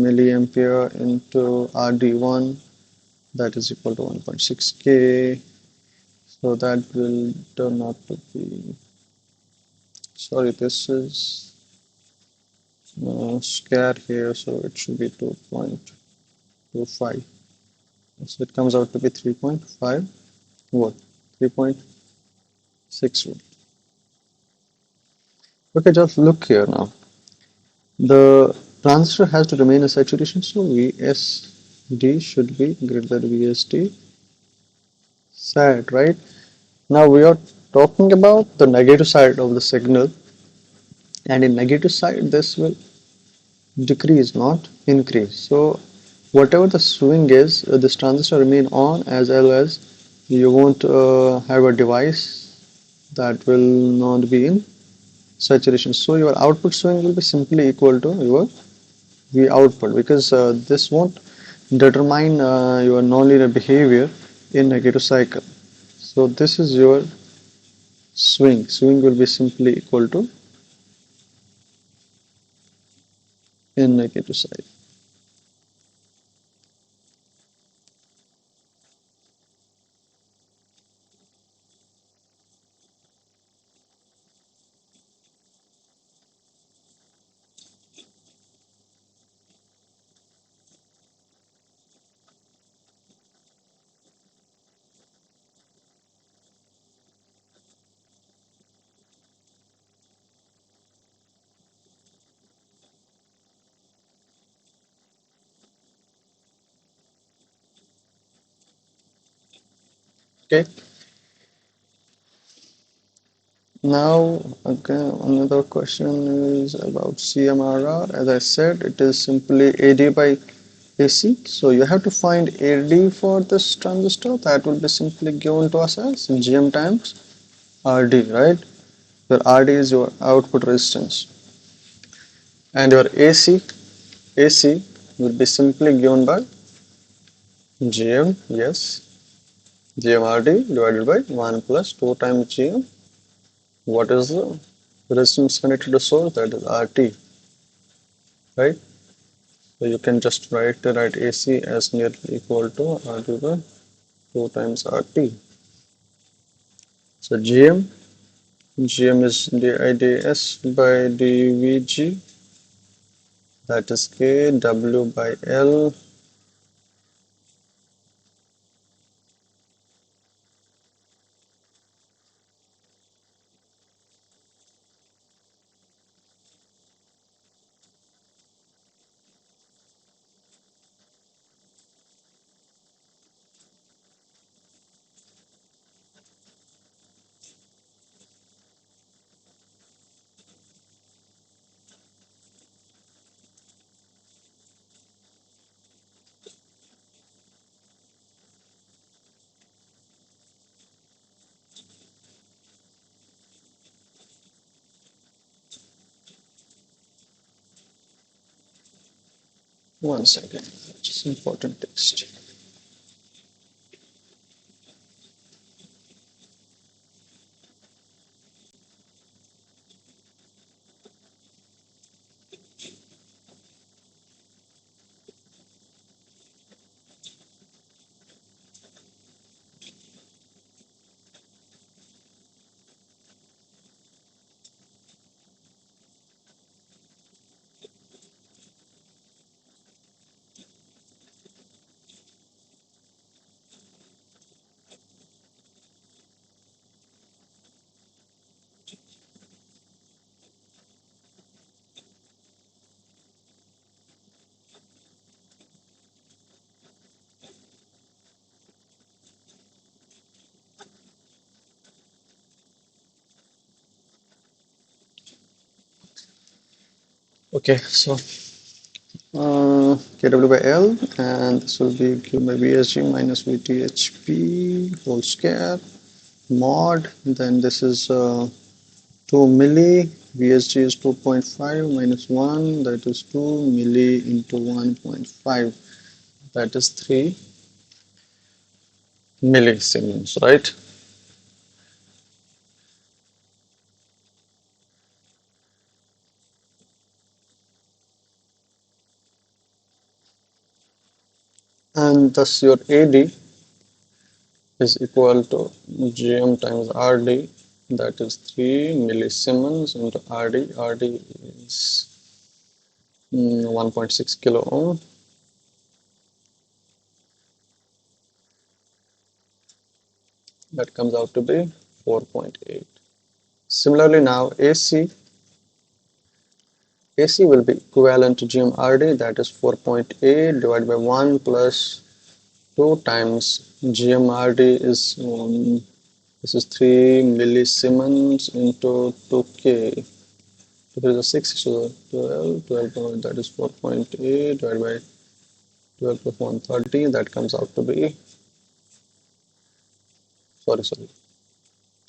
milliampere into RD1, that is equal to 1.6 K. So that will turn out to be, sorry, this is square here, so it should be 2.25. So it comes out to be 3.5 volt, 3.6 volt. Okay, just look here now. The transistor has to remain a saturation, so VSD should be greater than VSD sat, right? Now we are talking about the negative side of the signal, and in negative side this will decrease, not increase. So whatever the swing is, this transistor remain on, as well as you won't have a device that will not be in saturation. So your output swing will be simply equal to your V output, because this won't determine your nonlinear behavior in negative cycle. So this is your swing. Swing will be simply equal to in negative side. Okay. Now, again, another question is about CMRR. As I said, it is simply AD by AC. So you have to find AD for this transistor. That will be simply given to us as GM times RD, right? Where RD is your output resistance. And your AC will be simply given by GM, yes, GMRD divided by 1 plus 2 times GM. What is the resistance connected to source? That is RT, right? So you can just write AC as nearly equal to RT by 2 times RT. So GM is DIDS by DVG, that is K, W by L. One second, just important text. Okay, so kW by L, and this will be Q by VSG minus VTHP whole square mod. Then this is 2 milli, VSG is 2.5 minus 1, that is 2 milli into 1.5, that is 3 millisiemens, right? And thus your AD is equal to GM times RD, that is 3 millisiemens into RD. RD is 1.6 kilo ohm. That comes out to be 4.8. Similarly, now AC will be equivalent to GMRD, that is 4.8 divided by 1 plus 2 times GMRD is this is 3 millisiemens into 2K. So there is a 6, so 12, that is 4.8 divided by 12 plus 130, that comes out to be, sorry,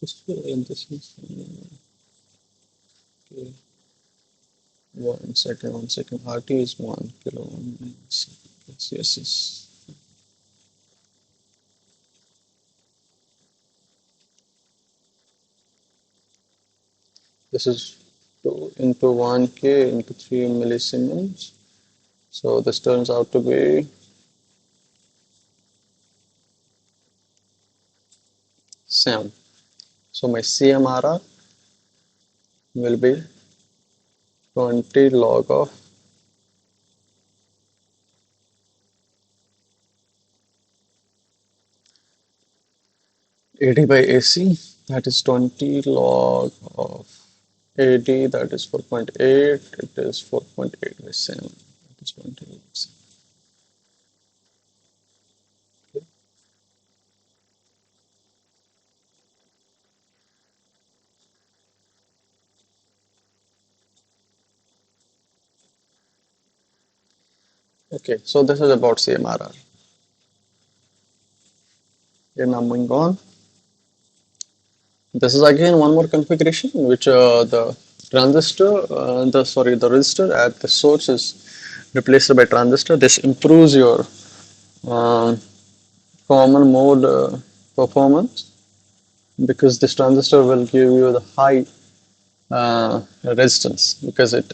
this is, okay. 1 second. RT is 1 kilo ohm. Yes. This is 2 into 1K into 3 millisiemens. So this turns out to be 7. So my CMRR will be 20 log of 80 by AC, that is 20 log of 80, that is 4.8, it is 4.8 by 7, that is 20. Okay, so this is about CMRR. Okay, now moving on. This is again one more configuration in which the the resistor at the source is replaced by transistor. This improves your uh, common mode performance because this transistor will give you the high resistance because it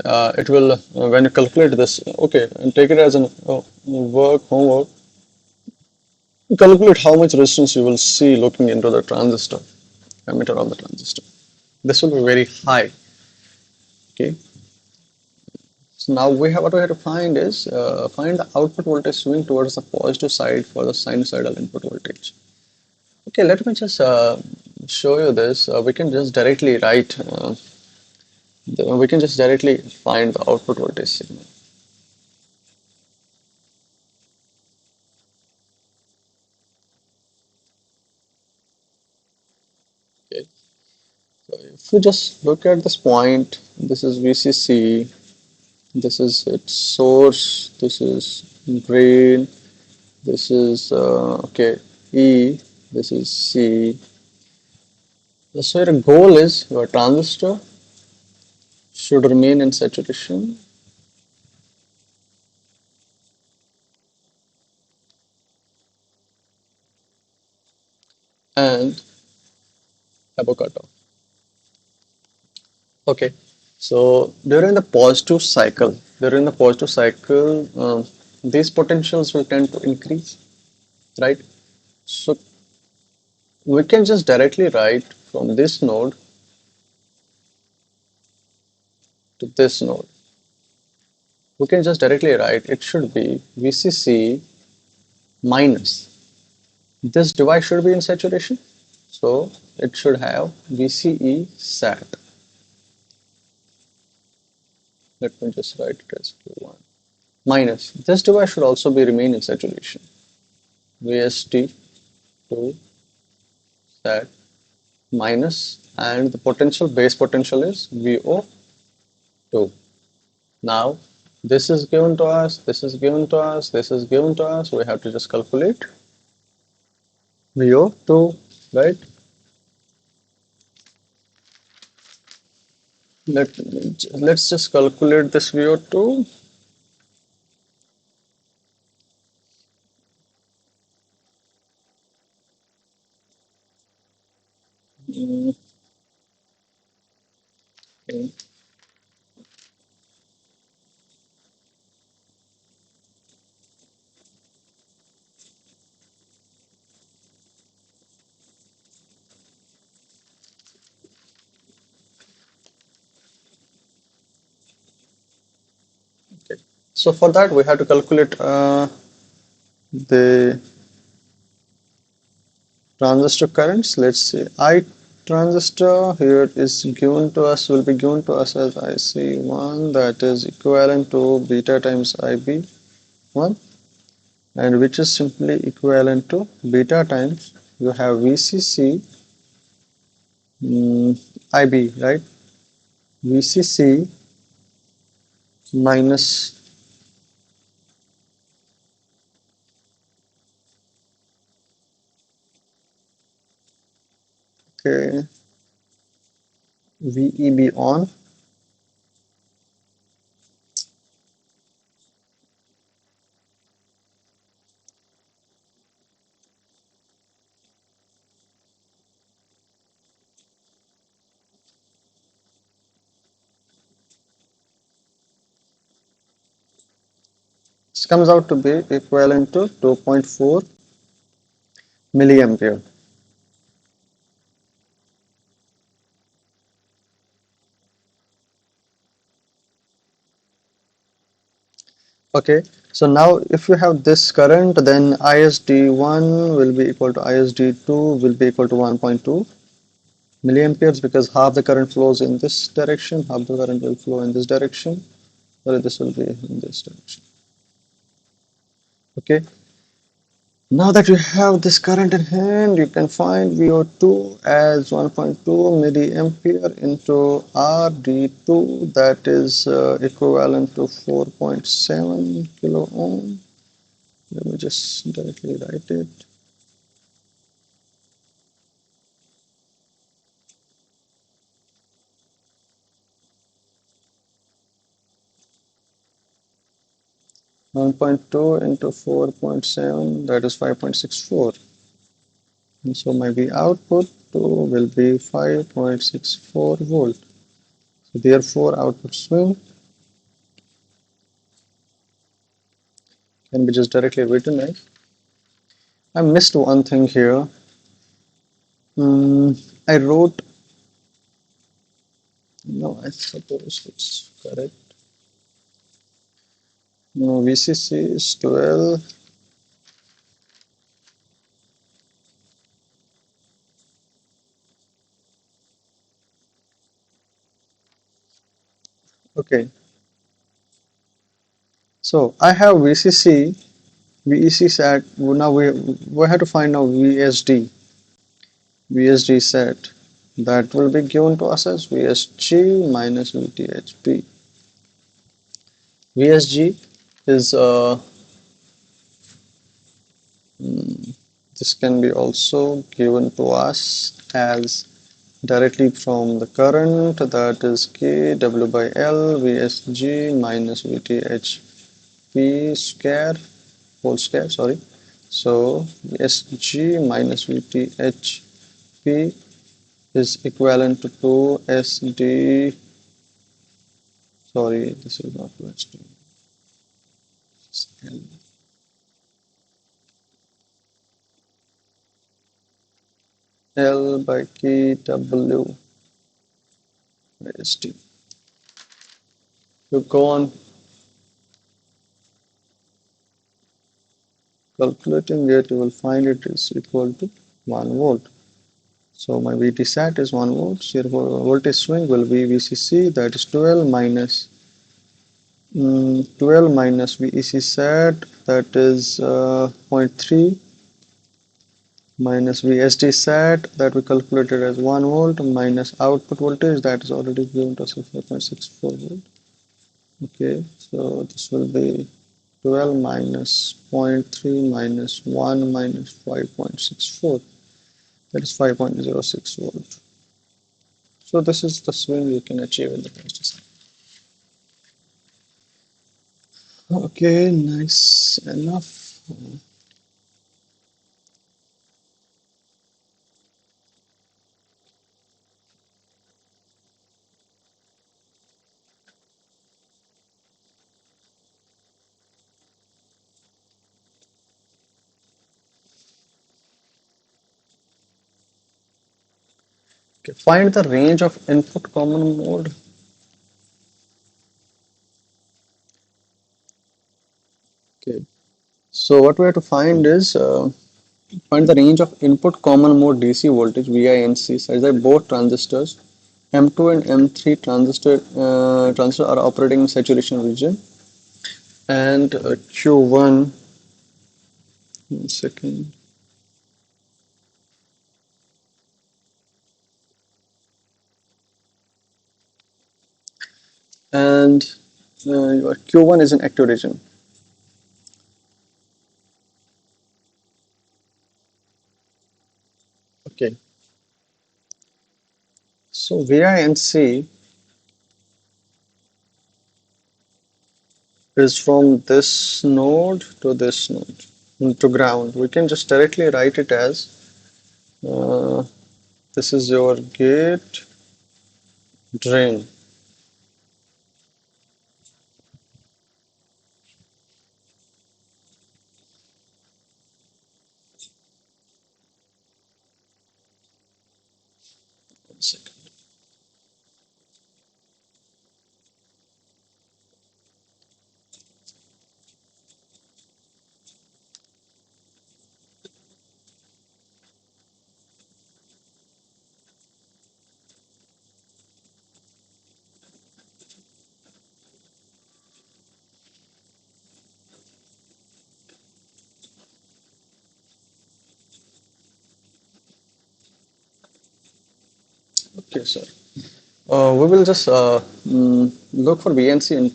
will when you calculate this, okay, and take it as an homework, calculate how much resistance you will see looking into the transistor, emitter of the transistor. This will be very high. Okay, so now what we have to find is find the output voltage swing towards the positive side for the sinusoidal input voltage. Okay, let me just show you this. We can just directly write. We can just directly find the output voltage signal. Okay, so if you just look at this point, this is VCC. This is its source. This is drain. This is okay E. This is C. So your goal is your transistor should remain in saturation and avocado. Okay, so during the positive cycle, these potentials will tend to increase, right? So we can just directly write from this node to this node. We can just directly write it should be VCC minus. This device should be in saturation, so it should have VCE sat. Let me just write it as Q1 minus. This device should also be remain in saturation. VST2 sat minus, and the potential base potential is VO2. Now This is given to us, this is given to us, this is given to us. We have to just calculate VO2, right? Let, let's just calculate this VO2. Mm, okay. So for that, we have to calculate the transistor currents. Let's see, I transistor here is given to us, will be given to us as IC1, that is equivalent to beta times IB1, and which is simply equivalent to beta times you have VCC IB, right? VCC minus, okay, VEB on. This comes out to be equivalent to 2.4 milliampere. Okay, so now if you have this current, then ISD1 will be equal to ISD2 will be equal to 1.2 milliamperes, because half the current flows in this direction, half the current will flow in this direction, or this will be in this direction. Okay, now that you have this current in hand, you can find VO2 as 1.2 milliampere into RD2, that is equivalent to 4.7 kilo ohm. Let me just directly write it. 1.2 into 4.7, that is 5.64. And so my V output will be 5.64 volt. So therefore, output swing can be just directly written as. I missed one thing here. I wrote, no, I suppose it's correct. No, VCC is 12. Okay, so I have VCC, VEC set. Now we have to find out VSD. VSD set, that will be given to us as VSG minus VTHP. VSG is this can be also given to us as directly from the current, that is K W by L VSG minus VTHP square whole square, sorry. So VSG minus VTHP is equivalent to 2SD. Sorry, this is not USD. L, L by KW USD. You go on calculating it, you will find it is equal to 1 volt. So my VT sat is 1 volt. So your voltage swing will be VCC, that is 12 minus 12 minus VEC sat, that is zero point 0.3, minus VSD sat, that we calculated as 1 volt, minus output voltage, that is already given to us as 4.64 volt. Okay, so this will be 12 minus zero point 0.3 minus 1 minus 5.64. That is 5.06 volt. So this is the swing you can achieve in the pesticide. Okay, nice enough. Okay, find the range of input common mode. Okay, so what we have to find is find the range of input common mode DC voltage VINC such that both transistors M2 and M3 transistor are operating in saturation region, and Q1, one second, and your Q1 is in active region. Okay, so VINC is from this node to this node to ground. We can just directly write it as uh, this is your gate drain. One second. Okay, sir. We will just look for VNC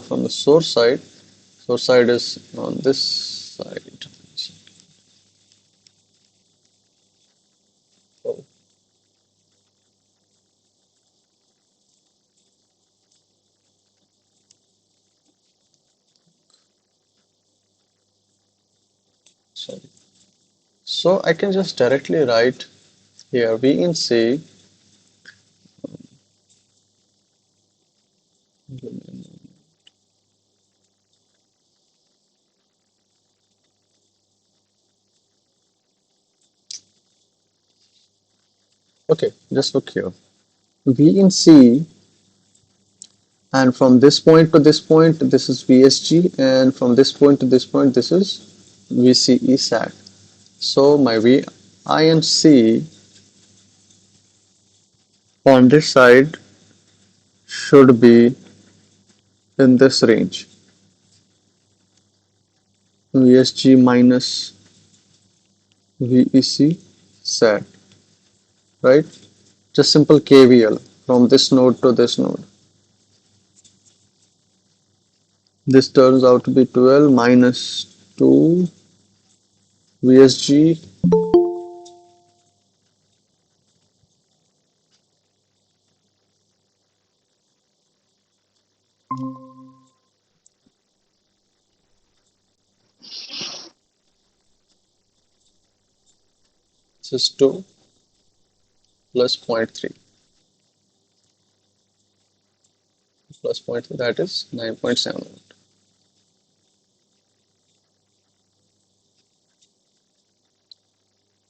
from the source side. Source side is on this side. Oh, sorry. So I can just directly write here VNC. Okay, just look here. VNC, and from this point to this point, this is VSG, and from this point to this point, this is VCE SAT. So my VINC on this side should be in this range, VSG minus VEC SAT, right? Just simple KVL from this node to this node. This turns out to be 12 minus 2 VSG. This is 2 plus 0.3 plus 0.3, that is 9.7.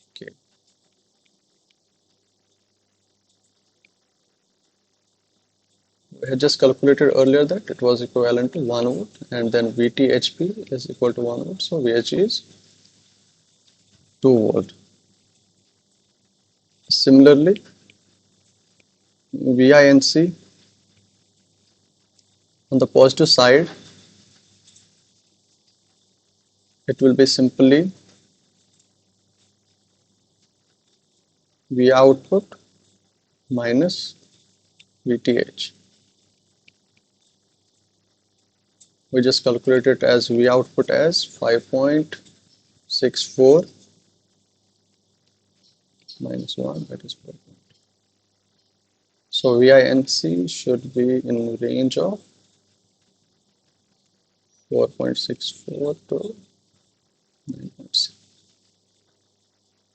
Okay. We had just calculated earlier that it was equivalent to 1 volt, and then VTHP is equal to 1 volt, so VHG is 2 volt. Similarly, VINC on the positive side, it will be simply V output minus VTH. We just calculate it as V output as 5.64 minus 1, that is 4. So VINC should be in range of 4.64 to 9.6.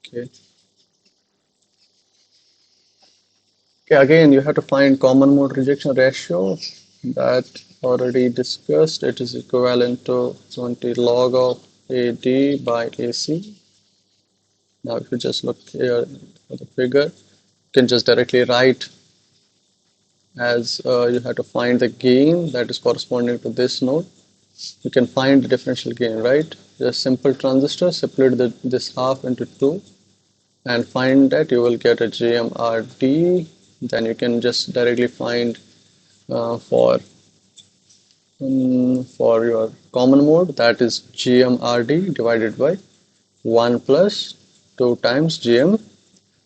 Okay. Okay, again, you have to find common mode rejection ratio that already discussed. It is equivalent to 20 log of AD by AC. Now, if you just look here for the figure, you can just directly write as you have to find the gain that is corresponding to this node. You can find the differential gain, right? Just simple transistor, split this half into two and find that you will get a GMRD. Then you can just directly find uh, for for your common mode, that is GMRD divided by 1 plus 2 times GM.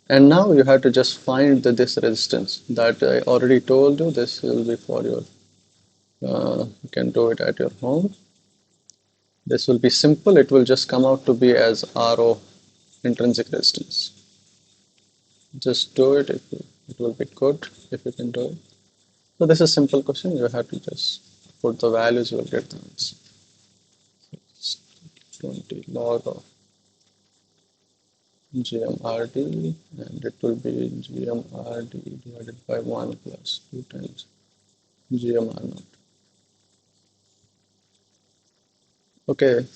And now you have to just find this resistance that I already told you. This will be for your, you can do it at your home. This will be simple. It will just come out to be as RO, intrinsic resistance. Just do it. It will be good if you can do it. So this is a simple question. You have to just put the values. You will get the answer. 20 log of GMRD, and it will be GMRD divided by 1 plus 2 times GMR naught. Okay,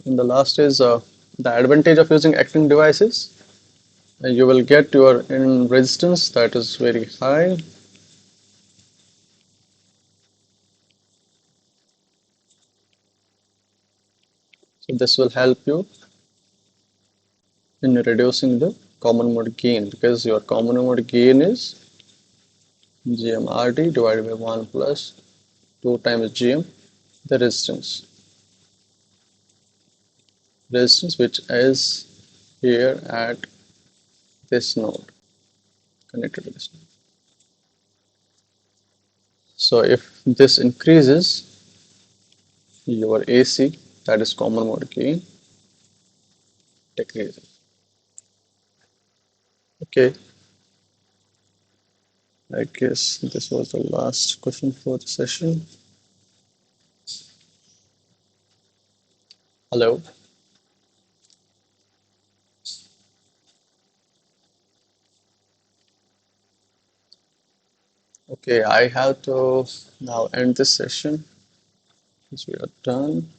and the last is the advantage of using acting devices. You will get your in resistance that is very high. So this will help you in reducing the common mode gain, because your common mode gain is GMRD divided by 1 plus 2 times GM, the resistance which is here at this node, connected to this node. So if this increases, your AC, that is common mode gain, decreases. Okay, I guess this was the last question for the session. Hello. Okay, I have to now end this session because we are done.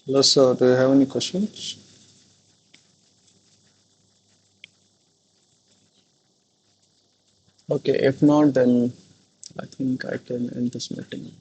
Hello, sir. Do you have any questions? Okay, if not, then I think I can end this meeting.